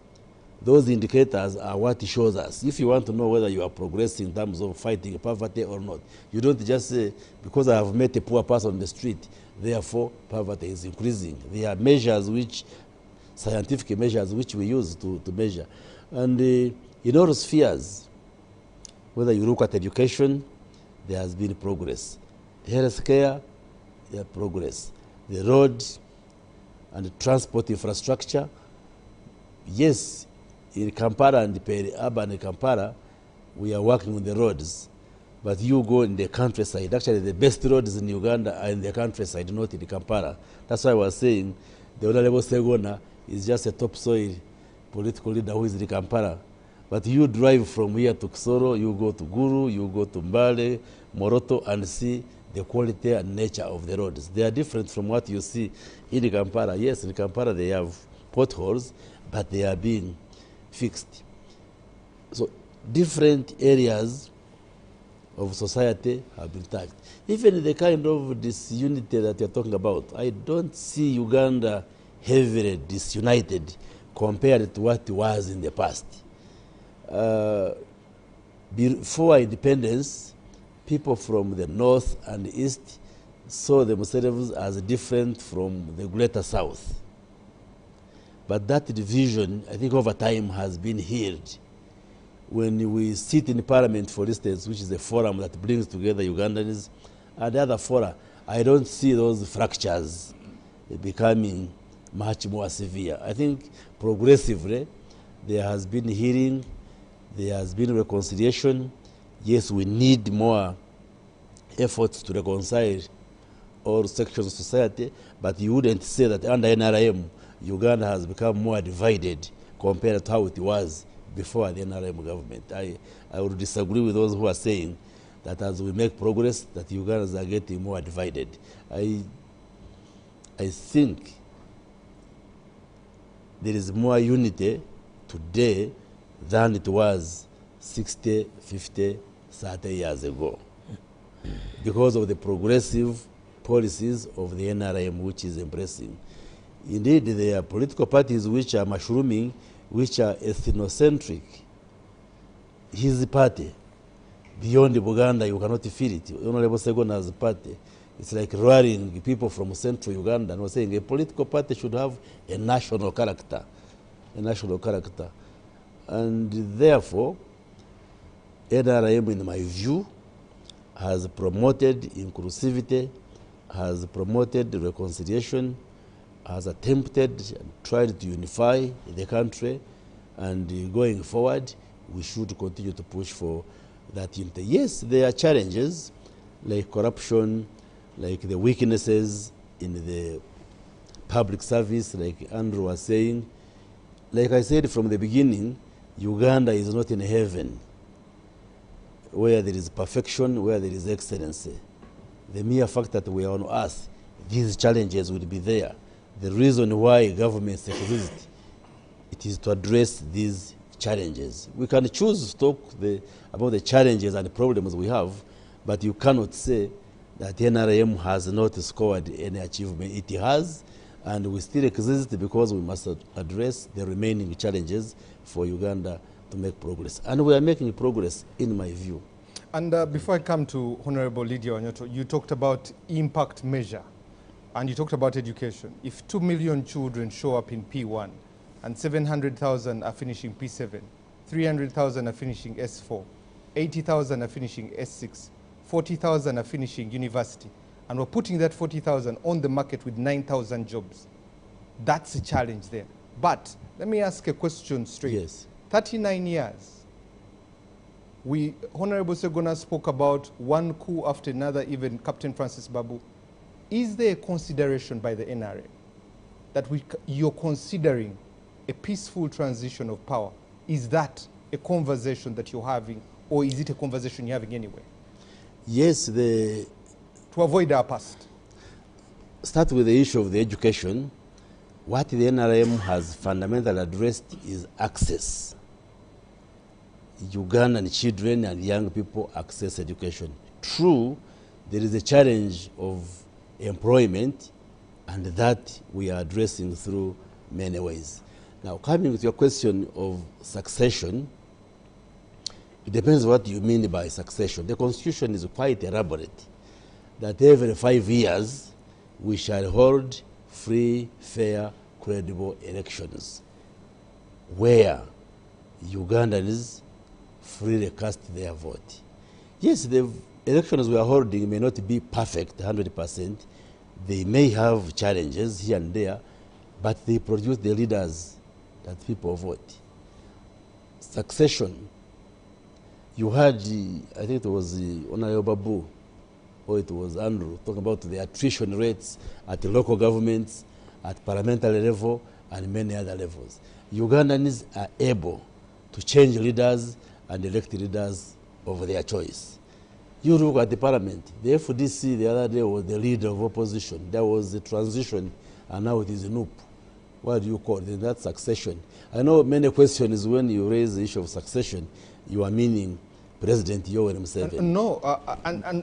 Speaker 7: Those indicators are what shows us. If you want to know whether you are progressing in terms of fighting poverty or not, you don't just say, because I have met a poor person on the street, therefore poverty is increasing. There are measures which, scientific measures which we use to measure. And in all spheres, whether you look at education, there has been progress. Health care, there is progress. The road and transport infrastructure, yes, in Kampala and peri-urban Kampala, we are working on the roads. But you go in the countryside, actually the best roads in Uganda are in the countryside, not in Kampala. That's why I was saying the Honorable Sseggona is just a topsoil political leader who is in Kampala. But you drive from here to Kisoro, you go to Guru, you go to Mbale, Moroto, and see the quality and nature of the roads. They are different from what you see in Kampala. Yes, in Kampala they have potholes, but they are being fixed. So different areas of society have been touched. Even the kind of disunity that you're talking about, I don't see Uganda heavily disunited compared to what it was in the past. before independence, people from the north and east saw themselves as different from the greater south. But that division, I think over time, has been healed. When we sit in Parliament, for instance, which is a forum that brings together Ugandans and other fora, I don't see those fractures becoming much more severe. I think progressively there has been healing, there has been reconciliation. Yes, we need more efforts to reconcile all sections of society, but you wouldn't say that under NRM, Uganda has become more divided compared to how it was before the NRM government. I would disagree with those who are saying that as we make progress, that Ugandans are getting more divided. I think there is more unity today than it was 60, 50, 30 years ago because of the progressive policies of the NRM, which is embracing. Indeed, there are political parties which are mushrooming, which are ethnocentric. His party, beyond Uganda, you cannot feel it. Honorable Ssegona's party, it's like roaring people from central Uganda and we're saying a political party should have a national character. A national character. And therefore, NRM, in my view, has promoted inclusivity, has promoted reconciliation, has attempted and tried to unify the country, and going forward, we should continue to push for that unity. Yes, there are challenges like corruption, like the weaknesses in the public service, like Andrew was saying. Like I said from the beginning, Uganda is not in heaven where there is perfection, where there is excellency. The mere fact that we are on earth, these challenges will be there. The reason why governments exist, it is to address these challenges. We can choose to talk about the challenges and the problems we have, but you cannot say that NRM has not scored any achievement. It has, and we still exist because we must address the remaining challenges for Uganda to make progress. And we are making progress, in my view.
Speaker 2: And before I come to Honorable Lydia Wanyoto, you talked about impact measure, and you talked about education. If 2 million children show up in P1, and 700,000 are finishing P7, 300,000 are finishing S4, 80,000 are finishing S6, 40,000 are finishing university, and we're putting that 40,000 on the market with 9,000 jobs. That's a challenge there. But let me ask a question straight.
Speaker 7: Yes.
Speaker 2: 39 years. Honorable Sseggona spoke about one coup after another, even Captain Francis Babu. Is there a consideration by the NRA that you're considering a peaceful transition of power? Is that a conversation that you're having, or is it a conversation you're having anyway?
Speaker 7: Yes,
Speaker 2: to avoid our past.
Speaker 7: Start with the issue of the education. What the NRM has fundamentally addressed is access. Ugandan children and young people access education. True, there is a challenge of employment, and that we are addressing through many ways. Now, coming with your question of succession, it depends what you mean by succession. The Constitution is quite elaborate, that every 5 years we shall hold free, fair, credible elections where Ugandans freely cast their vote. Yes, the elections we are holding may not be perfect 100%. They may have challenges here and there, but they produce the leaders that people vote. Succession. You heard, I think it was Honorable Babu, or it was Andrew, talking about the attrition rates at the local governments, at parliamentary level, and many other levels. Ugandans are able to change leaders and elect leaders of their choice. You look at the parliament, the FDC the other day was the leader of opposition. There was a transition, and now it is a NUP. What do you call it? That's succession. I know many questions when you raise the issue of succession, you are meaning President Yoweri Museveni.
Speaker 2: No,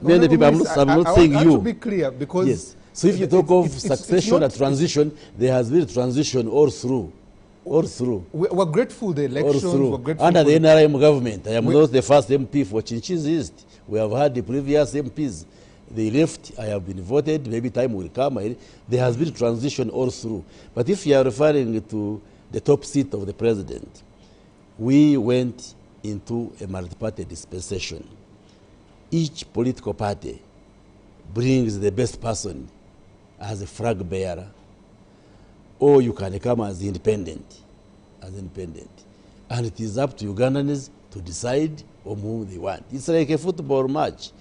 Speaker 7: many people, I'm not saying you.
Speaker 2: To be clear, because
Speaker 7: yes. So if you talk of succession and transition, there has been transition all through. all through.
Speaker 2: We're grateful the elections. We're grateful
Speaker 7: under the
Speaker 2: for
Speaker 7: NRM government. I am not the first MP for Chinchills East. We have had the previous MPs. They left. I have been voted. Maybe time will come. There has been transition all through. But if you are referring to the top seat of the president, we went into a multi-party dispensation. Each political party brings the best person as a flag bearer, or you can come as independent. And it is up to Ugandans to decide on whom they want. It's like a football match.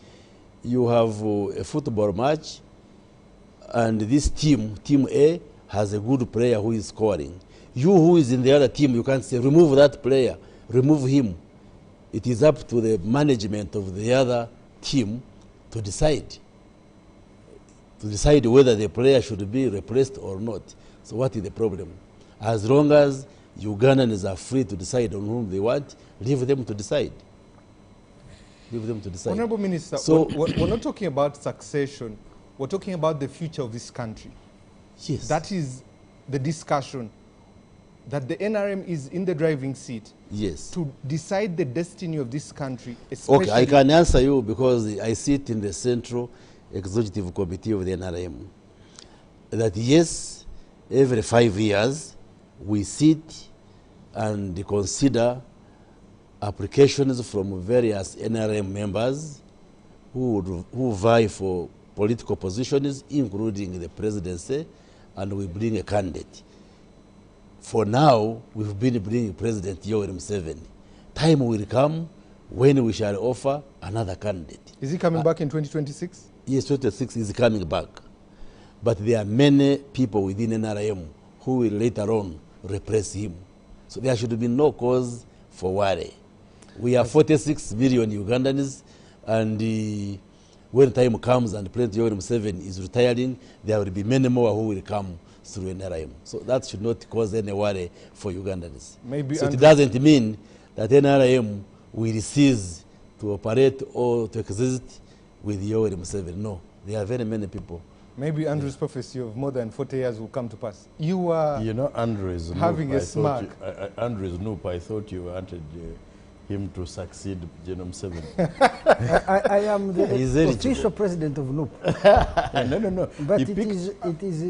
Speaker 7: You have a football match, and this team A, has a good player who is scoring. You who is in the other team, you can't say, remove that player, remove him. It is up to the management of the other team to decide whether the player should be replaced or not. So what is the problem? As long as Ugandans are free to decide on whom they want, leave them to decide.
Speaker 2: Honorable Minister,
Speaker 7: so
Speaker 2: we're not talking about succession. We're talking about the future of this country.
Speaker 7: Yes.
Speaker 2: That is the discussion, that the NRM is in the driving seat.
Speaker 7: Yes.
Speaker 2: To decide the destiny of this country.
Speaker 7: Okay, I can answer you because I sit in the Central Executive Committee of the NRM. That yes, every 5 years we sit and consider applications from various NRM members who vie for political positions, including the presidency, and we bring a candidate. For now, we've been bringing President Yoweri Museveni. Time will come when we shall offer another candidate.
Speaker 2: Is he coming back in 2026?
Speaker 7: Yes, 2026 is coming back. But there are many people within NRM who will later on replace him. So there should be no cause for worry. We are 46 million Ugandans, and when time comes and President Yoweri Museveni is retiring, there will be many more who will come through NRM. So that should not cause any worry for Ugandans.
Speaker 2: Maybe
Speaker 7: so it doesn't mean that NRM will cease to operate or to exist with Yoweri Museveni. No, there are very many people.
Speaker 2: Maybe Andrew's prophecy of more than 40 years will come to pass. You are
Speaker 4: Andrew's
Speaker 2: having a smirk.
Speaker 4: Andrew's Noop, I thought you wanted him to succeed General Museveni.
Speaker 5: I am the official president of NUP.
Speaker 4: No.
Speaker 5: But it is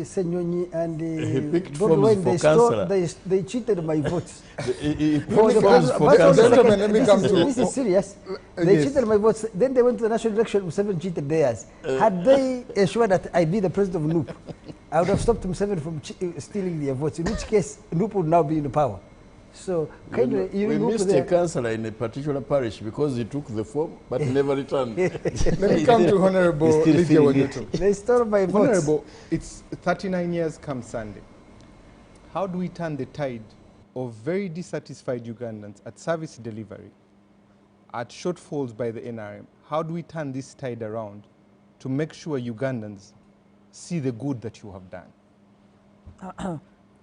Speaker 5: Senyonyi and
Speaker 4: he picked
Speaker 5: Bobi Wine,
Speaker 4: for councillor.
Speaker 5: they cheated my votes.
Speaker 4: He picked forms for councillor.
Speaker 5: This is serious. They cheated my votes. Then they went to the national election. Museveni cheated theirs. Had they ensured that I be the president of NUP, I would have stopped Museveni from stealing their votes. In which case, NUP would now be in power. So
Speaker 4: we missed a councillor in a particular parish because he took the form but never returned.
Speaker 2: Let me come to Honorable Lydia Wanyoto.
Speaker 5: They stole my votes.
Speaker 2: Honorable, it's 39 years come Sunday. How do we turn the tide of very dissatisfied Ugandans at service delivery, at shortfalls by the NRM? How do we turn this tide around to make sure Ugandans see the good that you have done?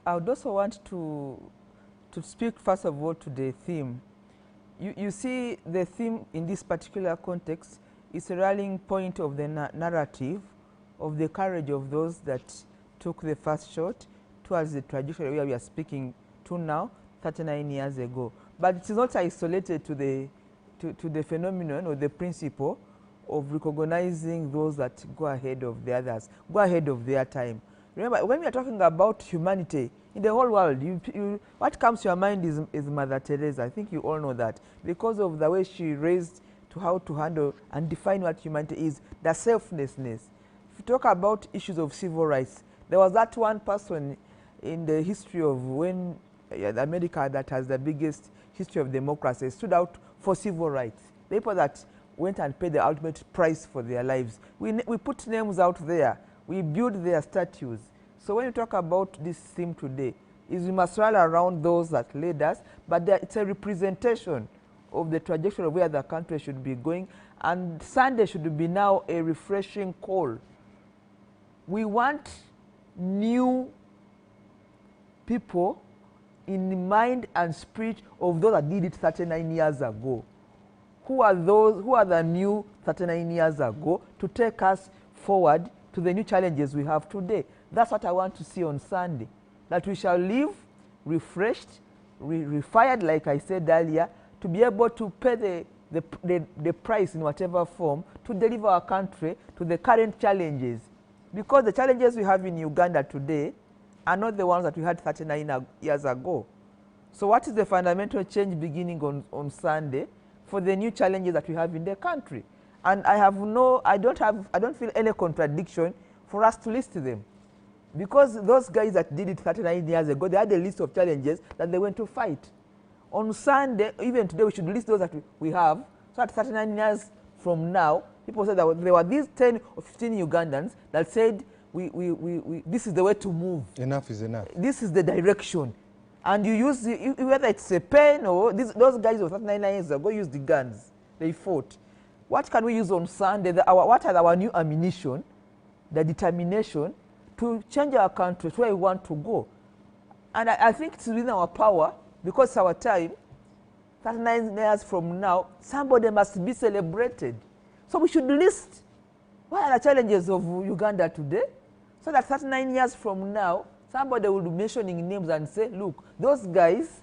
Speaker 3: I would also want to speak first of all to the theme. You see, the theme in this particular context is a rallying point of the narrative of the courage of those that took the first shot towards the trajectory where we are speaking to now, 39 years ago. But it is not isolated to the phenomenon or the principle of recognizing those that go ahead of the others, go ahead of their time. Remember, when we are talking about humanity, in the whole world, what comes to your mind is Mother Teresa. I think you all know that. Because of the way she raised to how to handle and define what humanity is, the selflessness. If you talk about issues of civil rights, there was that one person in the history of when America that has the biggest history of democracy stood out for civil rights. The people that went and paid the ultimate price for their lives. We put names out there. We build their statues. So when you talk about this theme today, is we must rally around those that led us, but it's a representation of the trajectory of where the country should be going, and Sunday should be now a refreshing call. We want new people in the mind and spirit of those that did it 39 years ago. Who are those, who are the new 39 years ago to take us forward to the new challenges we have today? That's what I want to see on Sunday, that we shall live refreshed, refired, like I said earlier, to be able to pay the price in whatever form to deliver our country to the current challenges. Because the challenges we have in Uganda today are not the ones that we had 39 years ago. So what is the fundamental change beginning on Sunday for the new challenges that we have in the country? And I don't feel any contradiction for us to list them. Because those guys that did it 39 years ago, they had a list of challenges that they went to fight. On Sunday, even today, we should list those that we have, so that 39 years from now, people said that there were these 10 or 15 Ugandans that said, this is the way to move.
Speaker 2: Enough is enough.
Speaker 3: This is the direction. And you use, whether it's a pen or those guys of 39 years ago used the guns. They fought. What can we use on Sunday? What are our new ammunition, the determination to change our country to where we want to go? And I think it's within our power, because it's our time. 39 years from now, somebody must be celebrated. So we should list what are the challenges of Uganda today, so that 39 years from now, somebody will be mentioning names and say, look, those guys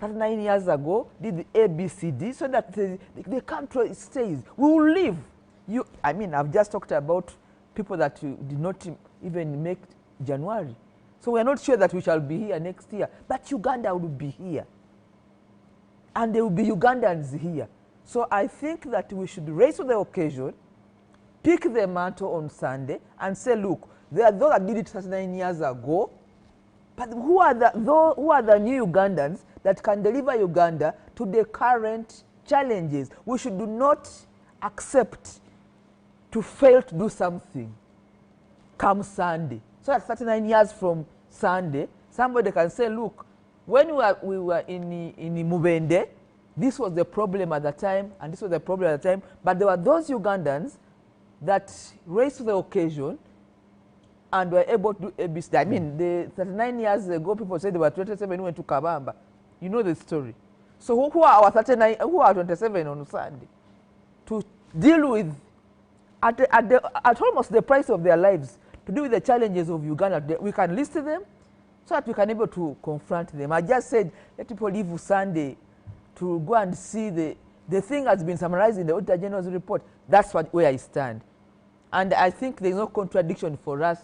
Speaker 3: 39 years ago did the ABCD, so that the country stays. We will live. I mean, I've just talked about people that did not even make January. So we're not sure that we shall be here next year, but Uganda will be here. And there will be Ugandans here. So I think that we should raise to the occasion, pick the mantle on Sunday and say, look, there are those that did it 39 years ago, but who are the new Ugandans that can deliver Uganda to the current challenges? We should not accept to fail to do something come Sunday. So that 39 years from Sunday, somebody can say, look, when we were in Mwenda, this was the problem at the time, and this was the problem at the time, but there were those Ugandans that raised to the occasion and were able to do ABC. I mean, the 39 years ago, people said they were 27 who went to Kabamba. You know the story. So who are our 39, who are 27 on Sunday? To deal with, at almost the price of their lives, to deal with the challenges of Uganda. We can list them so that we can be able to confront them. I just said, let people leave Sunday to go and see the thing has been summarized in the Auditor General's report. That's where I stand. And I think there's no contradiction for us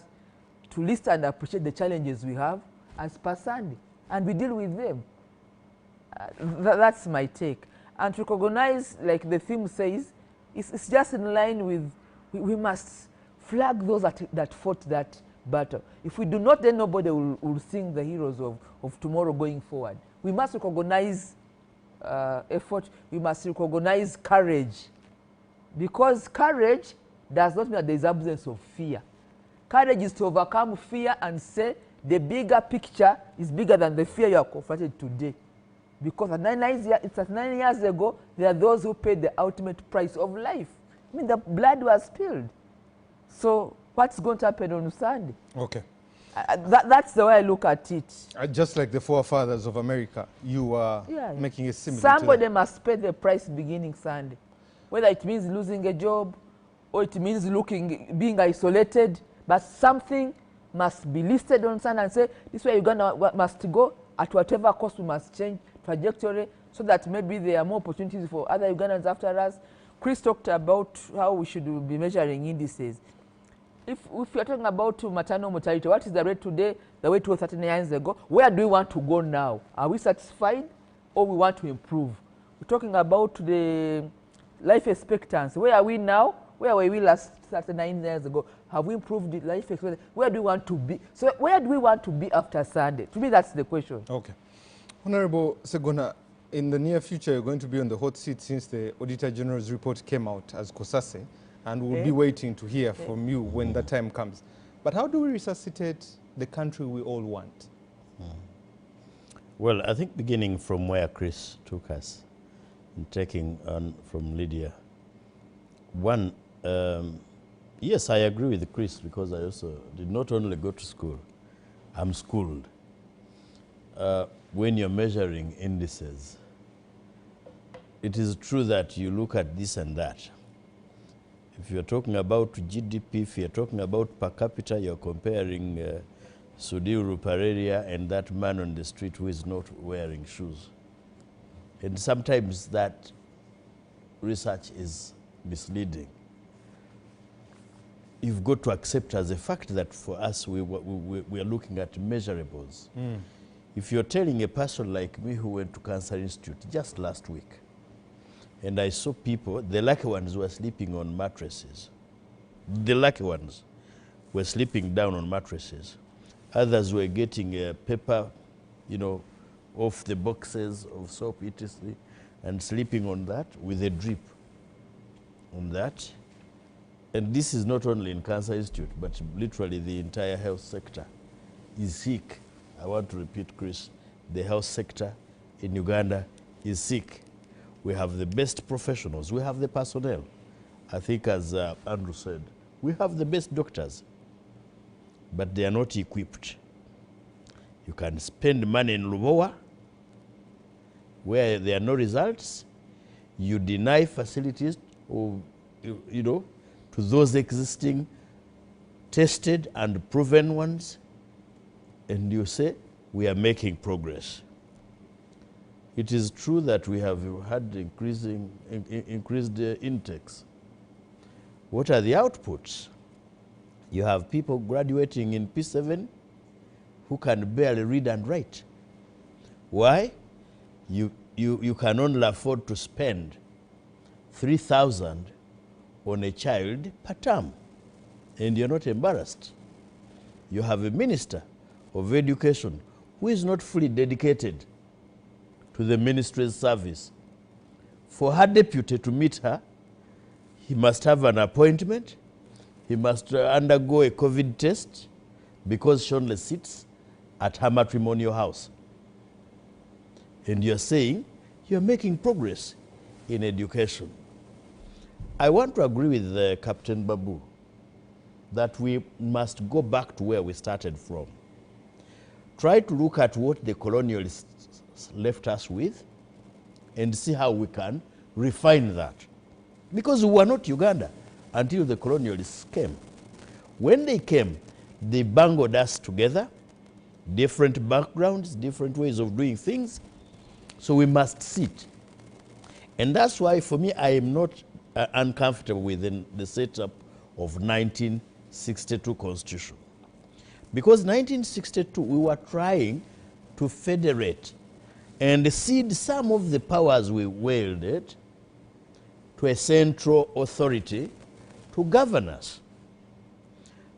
Speaker 3: to list and appreciate the challenges we have as per Sunday, and we deal with them. That's my take. And to recognize, like the theme says, it's just in line with, we must flag those that fought that battle. If we do not, then nobody will sing the heroes of tomorrow going forward. We must recognize effort. We must recognize courage, because courage does not mean that there is absence of fear. Courage is to overcome fear and say the bigger picture is bigger than the fear you are confronted today. Because 9 years ago, there are those who paid the ultimate price of life. I mean, the blood was spilled. So what's going to happen on Sunday?
Speaker 2: Okay.
Speaker 3: That's the way I look at it.
Speaker 2: Just like the forefathers of America, you are making a similar.
Speaker 3: Somebody must pay the price beginning Sunday. Whether it means losing a job or it means being isolated, but something must be listed on Sunday and say, this is where Uganda must go. At whatever cost, we must change trajectory so that maybe there are more opportunities for other Ugandans after us. Chris talked about how we should be measuring indices. If we are talking about maternal mortality, what is the rate today, the way it was 39 years ago? Where do we want to go now? Are we satisfied or we want to improve? We're talking about the life expectancy. Where are we now? Where were we last 39 years ago? Have we improved the life expectancy? Where do we want to be? So where do we want to be after Sunday? To me, that's the question. Okay.
Speaker 2: Honorable Sseggona, in the near future, you're going to be on the hot seat since the Auditor General's report came out as COSASE, and we'll be waiting to hear from you when that time comes. But how do we resuscitate the country we all want?
Speaker 4: Well, I think beginning from where Chris took us, and taking on from Lydia, one, yes, I agree with Chris, because I also did not only go to school, I'm schooled. When you're measuring indices, it is true that you look at this and that. If you're talking about GDP, if you're talking about per capita, you're comparing Sudiru Pareria and that man on the street who is not wearing shoes. And sometimes that research is misleading. You've got to accept as a fact that for us, we are looking at measurables. If you're telling a person like me who went to Cancer Institute just last week, and I saw people, the lucky ones were sleeping on mattresses. The lucky ones were sleeping down on mattresses. Others were getting paper, you know, off the boxes of soap, etc., and sleeping on that with a drip on that. And this is not only in Cancer Institute, but literally the entire health sector is sick. I want to repeat, Chris, the health sector in Uganda is sick. We have the best professionals. We have the personnel. I think, as Andrew said, we have the best doctors, but they are not equipped. You can spend money in Lubowa where there are no results. You deny facilities, or, you know, to those existing tested and proven ones, and you say, we are making progress. It is true that we have had increased intakes. What are the outputs? You have people graduating in P7 who can barely read and write. Why? You can only afford to spend 3,000 on a child per term, and you're not embarrassed. You have a minister of education who is not fully dedicated to the ministry's service. For her deputy to meet her, he must have an appointment, he must undergo a COVID test, because she only sits at her matrimonial house. And you're saying you're making progress in education. I want to agree with Captain Babu that we must go back to where we started from. Try to look at what the colonialists left us with and see how we can refine that. Because we were not Uganda until the colonialists came. When they came, they bungled us together, different backgrounds, different ways of doing things, so we must sit. And that's why, for me, I am not uncomfortable within the setup of 1962 Constitution. Because 1962, we were trying to federate and cede some of the powers we wielded to a central authority to govern us.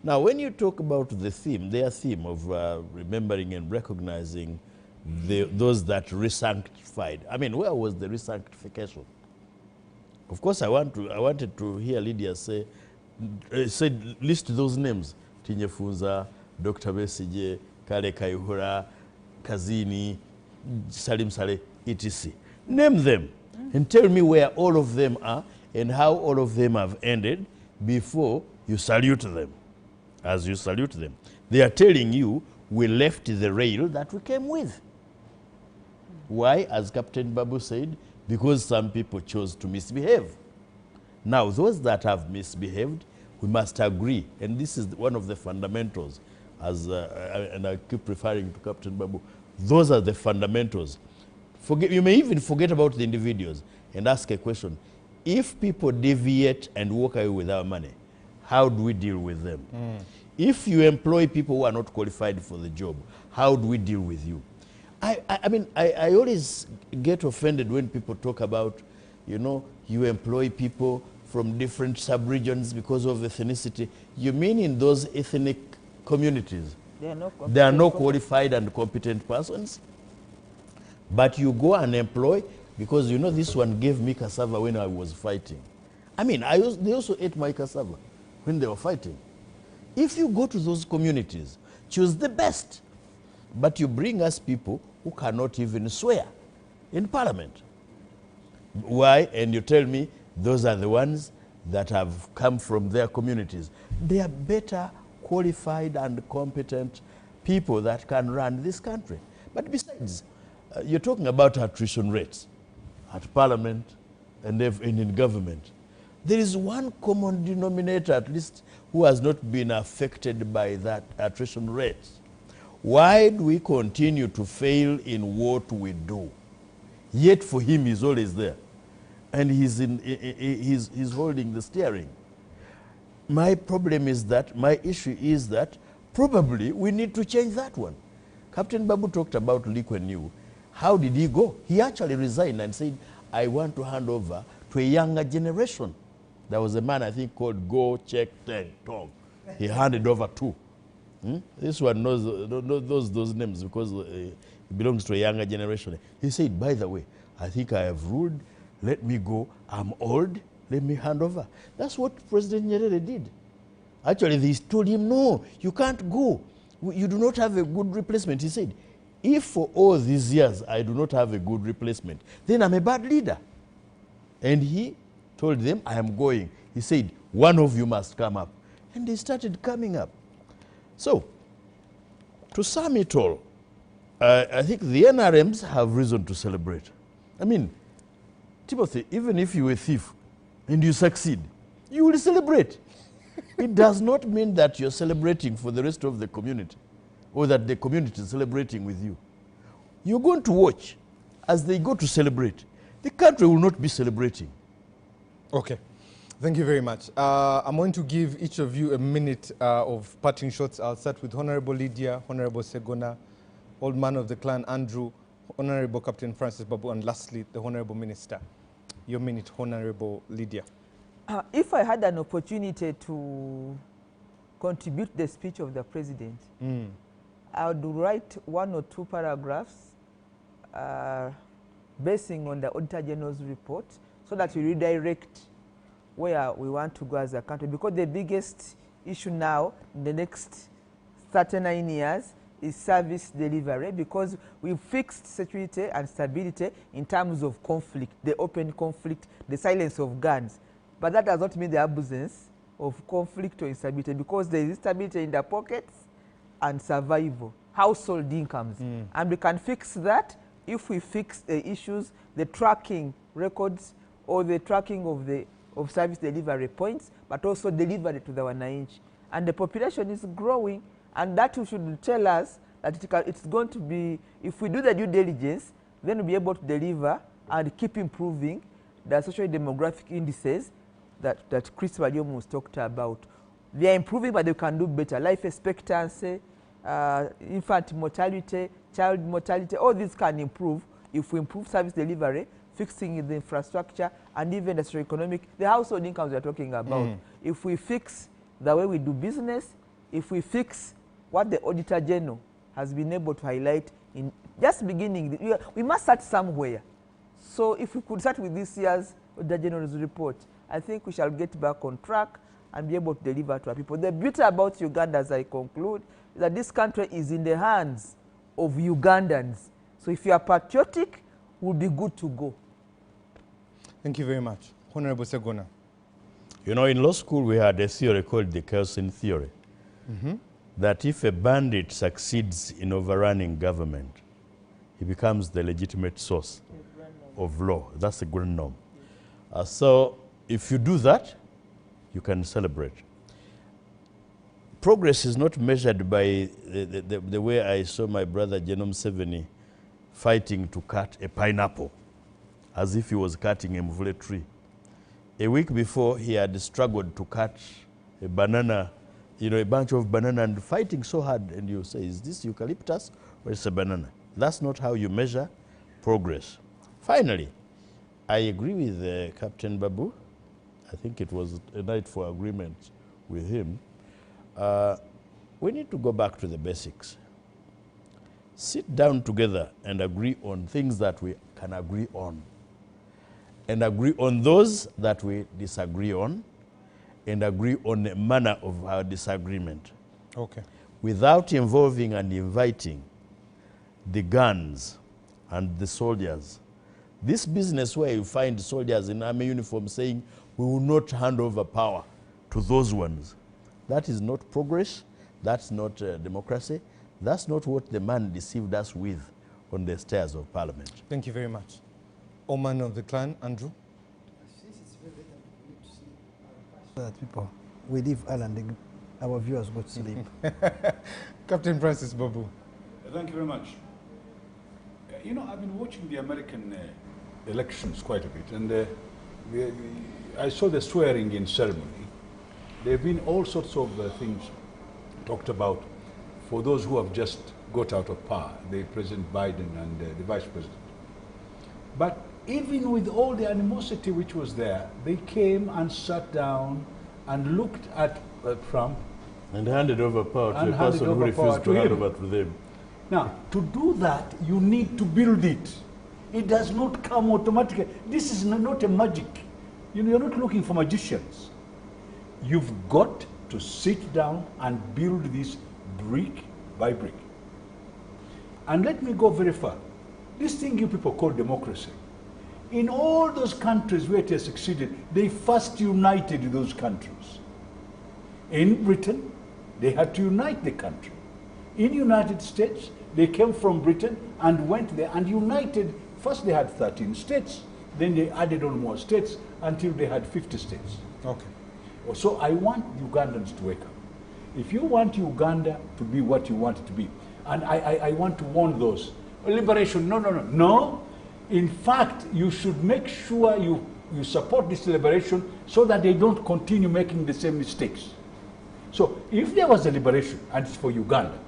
Speaker 4: Now, when you talk about the theme, their theme of remembering and recognizing those that re-sanctified, I mean, where was the re-sanctification? Of course, I wanted to hear Lydia say, list those names: Tinyefunza, Dr. Besigye, Kale Kayihura, Kazini, Salim Saleh, etc. Name them and tell me where all of them are and how all of them have ended before you salute them. As you salute them, they are telling you, we left the rail that we came with. Why? As Captain Babu said, because some people chose to misbehave. Now, those that have misbehaved, we must agree, and this is one of the fundamentals, and I keep referring to Captain Babu, those are the fundamentals. You may even forget about the individuals and ask a question. If people deviate and walk away with our money, how do we deal with them? If you employ people who are not qualified for the job, how do we deal with you? I mean, I always get offended when people talk about, you know, you employ people from different sub-regions because of ethnicity. You mean in those ethnic communities, there are no qualified and competent persons? But you go and employ, because you know this one gave me cassava when I was fighting. I mean, they also ate my cassava when they were fighting. If you go to those communities, choose the best. But you bring us people who cannot even swear in parliament. Why? And you tell me those are the ones that have come from their communities. They are better qualified and competent people that can run this country. But besides, you're talking about attrition rates at parliament and in government. There is one common denominator, at least, who has not been affected by that attrition rate. why do we continue to fail in what we do? Yet for him, he's always there. And he's holding the steering. My problem is that, my issue is that probably we need to change that one. Captain Babu talked about Lee Kuan Yew. How did he go? He actually resigned and said, I want to hand over to a younger generation. There was a man, I think, called Go Check Teng Tong. He handed over two. This one knows those names because he belongs to a younger generation. He said, by the way, I think I have ruled. Let me go. I'm old. Let me hand over. That's what President Nyerere did. Actually, they told him, no, you can't go. You do not have a good replacement. He said, if for all these years I do not have a good replacement, then I'm a bad leader. And he told them, I am going. He said, one of you must come up. And they started coming up. So, to sum it all, I think the NRMs have reason to celebrate. I mean, Timothy, even if you're a thief and you succeed, you will celebrate. It does not mean that you're celebrating for the rest of the community or that the community is celebrating with you. You're going to watch as they go to celebrate. The country will not be celebrating.
Speaker 2: Okay. Thank you very much. I'm going to give each of you a minute of parting shots. I'll start with Honorable Lydia, Honorable Sseggona, Old Man of the Clan Andrew, Honorable Captain Francis Babu, and lastly, the Honorable Minister. Your minute, Honorable Lydia.
Speaker 3: If I had an opportunity to contribute the speech of the President, I would write 1 or 2 paragraphs basing on the Auditor General's report so that we redirect where we want to go as a country, because the biggest issue now in the next 39 years is service delivery, because we've fixed security and stability in terms of conflict, the open conflict, the silence of guns. But that does not mean the absence of conflict or instability, because there is instability in the pockets and survival, household incomes. And we can fix that if we fix the issues, the tracking records or the tracking of service delivery points, but also delivery to the wananchi. And the population is growing, and that should tell us that it's going to be, if we do the due diligence, then we'll be able to deliver and keep improving the social demographic indices that Chris Baryomunsi talked about. They are improving, but they can do better. Life expectancy, infant mortality, child mortality, all these can improve if we improve service delivery, fixing the infrastructure, and even the socio-economic, the household incomes we are talking about. If we fix the way we do business, if we fix what the Auditor General has been able to highlight in just beginning, we must start somewhere. So if we could start with this year's Auditor General's report, I think we shall get back on track and be able to deliver to our people. The beauty about Uganda, as I conclude, is that this country is in the hands of Ugandans. So if you are patriotic, we'll be good to go.
Speaker 2: Thank you very much. Honorable Sseggona.
Speaker 4: You know, in law school, we had a theory called the Kelsen theory, that if a bandit succeeds in overrunning government, he becomes the legitimate source of law. That's the grand norm. So if you do that, you can celebrate. Progress is not measured by the way I saw my brother Genome Museveni fighting to cut a pineapple as if he was cutting a mvule tree. A week before, he had struggled to cut a banana, you know, a bunch of banana, and fighting so hard, and you say, is this eucalyptus or is it a banana? That's not how you measure progress. Finally, I agree with Captain Babu. I think it was a night for agreement with him. We need to go back to the basics. Sit down together and agree on things that we can agree on. And agree on those that we disagree on, and agree on the manner of our disagreement.
Speaker 2: Okay.
Speaker 4: Without involving and inviting the guns and the soldiers. This business where you find soldiers in army uniform saying, we will not hand over power to those ones. That is not progress. That's not democracy. That's not what the man deceived us with on the stairs of Parliament.
Speaker 2: Thank you very much. Old Man of the Clan, Andrew.
Speaker 5: That people, we leave Ireland, our viewers go to sleep.
Speaker 2: Captain Francis Babu.
Speaker 6: Thank you very much. You know, I've been watching the American elections quite a bit, and I saw the swearing-in ceremony. There have been all sorts of things talked about for those who have just got out of power, the President Biden and the Vice President. But even with all the animosity which was there, they came and sat down and looked at Trump
Speaker 4: and handed over power to a person who refused to hand over to them.
Speaker 6: Now, to do that, you need to build it. It does not come automatically. This is not a magic. You know, you're not looking for magicians. You've got to sit down and build this brick by brick. And let me go very far. This thing you people call democracy, in all those countries where it has succeeded, they first united those countries. In Britain, they had to unite the country. In United States, they came from Britain and went there and united. First they had 13 states, then they added on more states until they had 50 states.
Speaker 2: Okay.
Speaker 6: So I want Ugandans to wake up. If you want Uganda to be what you want it to be, and I want to warn those, liberation, no. In fact, you should make sure you support this liberation so that they don't continue making the same mistakes. So if there was a liberation, and it's for Uganda,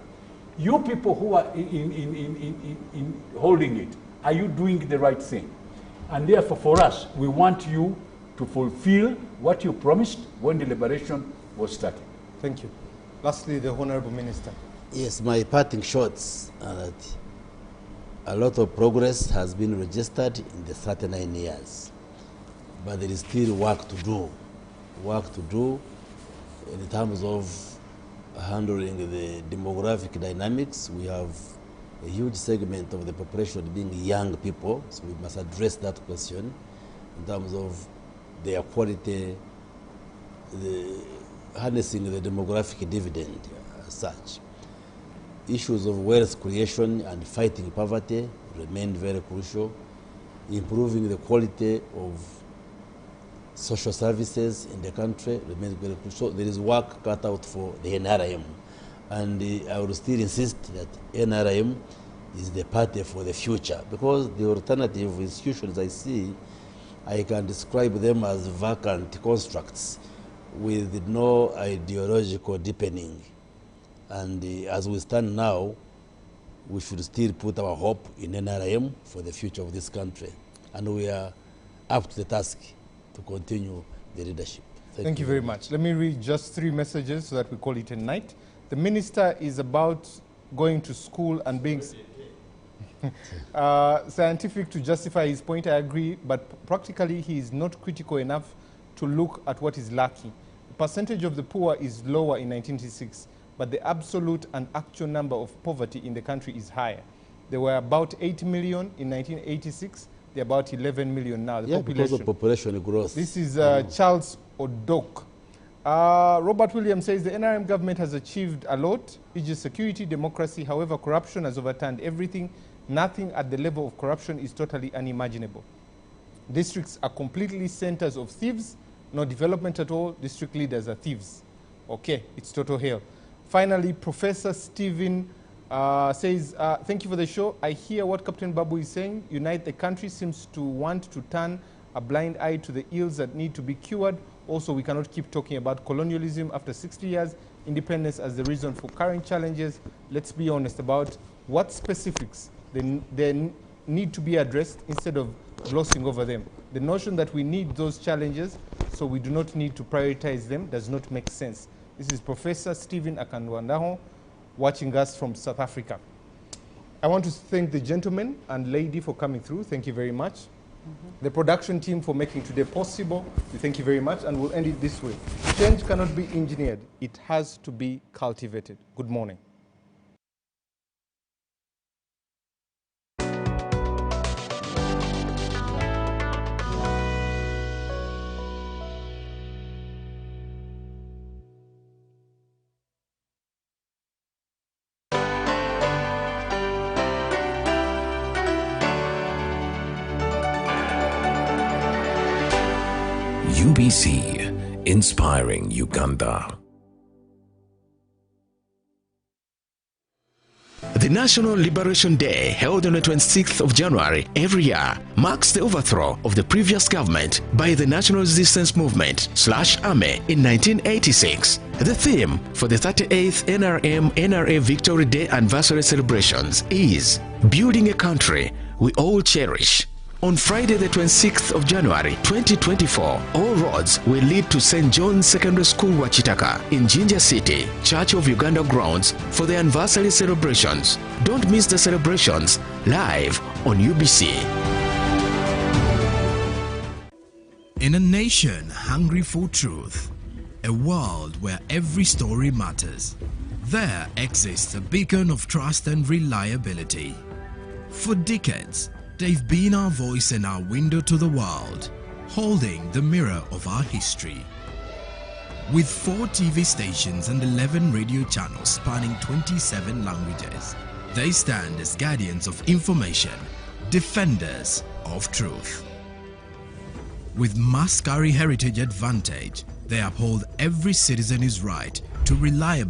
Speaker 6: you people who are in holding it, are you doing the right thing? And therefore for us, we want you to fulfill what you promised when the liberation was started.
Speaker 2: Thank you. Lastly, the Honorable Minister.
Speaker 7: Yes, my parting shots are that a lot of progress has been registered in the 39 years, but there is still work to do. Work to do in terms of handling the demographic dynamics. We have a huge segment of the population being young people, so we must address that question in terms of their quality, harnessing the demographic dividend as such. Issues of wealth creation and fighting poverty remain very crucial. Improving the quality of social services in the country remains very crucial. There is work cut out for the NRM. And I would still insist that NRM is the party for the future, because the alternative institutions I see, I can describe them as vacant constructs with no ideological deepening. And as we stand now, we should still put our hope in NRM for the future of this country. And we are up to the task to continue the leadership.
Speaker 2: Thank you very much. Let me read just 3 messages so that we call it a night. The minister is about going to school and being scientific to justify his point. I agree, but practically he is not critical enough to look at what is lacking. The percentage of the poor is lower in 1986, but the absolute and actual number of poverty in the country is higher. There were about 8 million in 1986. They're about 11 million now. The population.
Speaker 7: Because of population growth.
Speaker 2: This is Charles Odok. Robert Williams says the NRM government has achieved a lot, e.g. security, democracy. However, corruption has overturned everything. Nothing at the level of corruption is totally unimaginable. Districts are completely centers of thieves, no development at all. District leaders are thieves. Okay, it's total hell. Finally, Professor Stephen says, thank you for the show. I hear what Captain Babu is saying. Unite the country seems to want to turn a blind eye to the ills that need to be cured. Also, we cannot keep talking about colonialism after 60 years, independence as the reason for current challenges. Let's be honest about what specifics they need to be addressed instead of glossing over them. The notion that we need those challenges so we do not need to prioritize them does not make sense. This is Professor Stephen Akandwandaho watching us from South Africa. I want to thank the gentleman and lady for coming through. Thank you very much. The production team for making today possible. We thank you very much, and we'll end it this way. Change cannot be engineered. It has to be cultivated. Good morning.
Speaker 10: UBC, inspiring Uganda. The National Liberation Day, held on the 26th of January every year, marks the overthrow of the previous government by the National Resistance Movement /Army in 1986. The theme for the 38th NRA Victory Day anniversary celebrations is Building a Country We All Cherish. On Friday the 26th of January 2024, all roads will lead to St. John's Secondary School Wachitaka in Jinja City, Church of Uganda grounds for the anniversary celebrations. Don't miss the celebrations live on UBC.
Speaker 1: In a nation hungry for truth, a world where every story matters, there exists a beacon of trust and reliability. For decades, they've been our voice and our window to the world, holding the mirror of our history. With 4 TV stations and 11 radio channels spanning 27 languages, they stand as guardians of information, defenders of truth. With Mascari Heritage Advantage, they uphold every citizen's right to reliable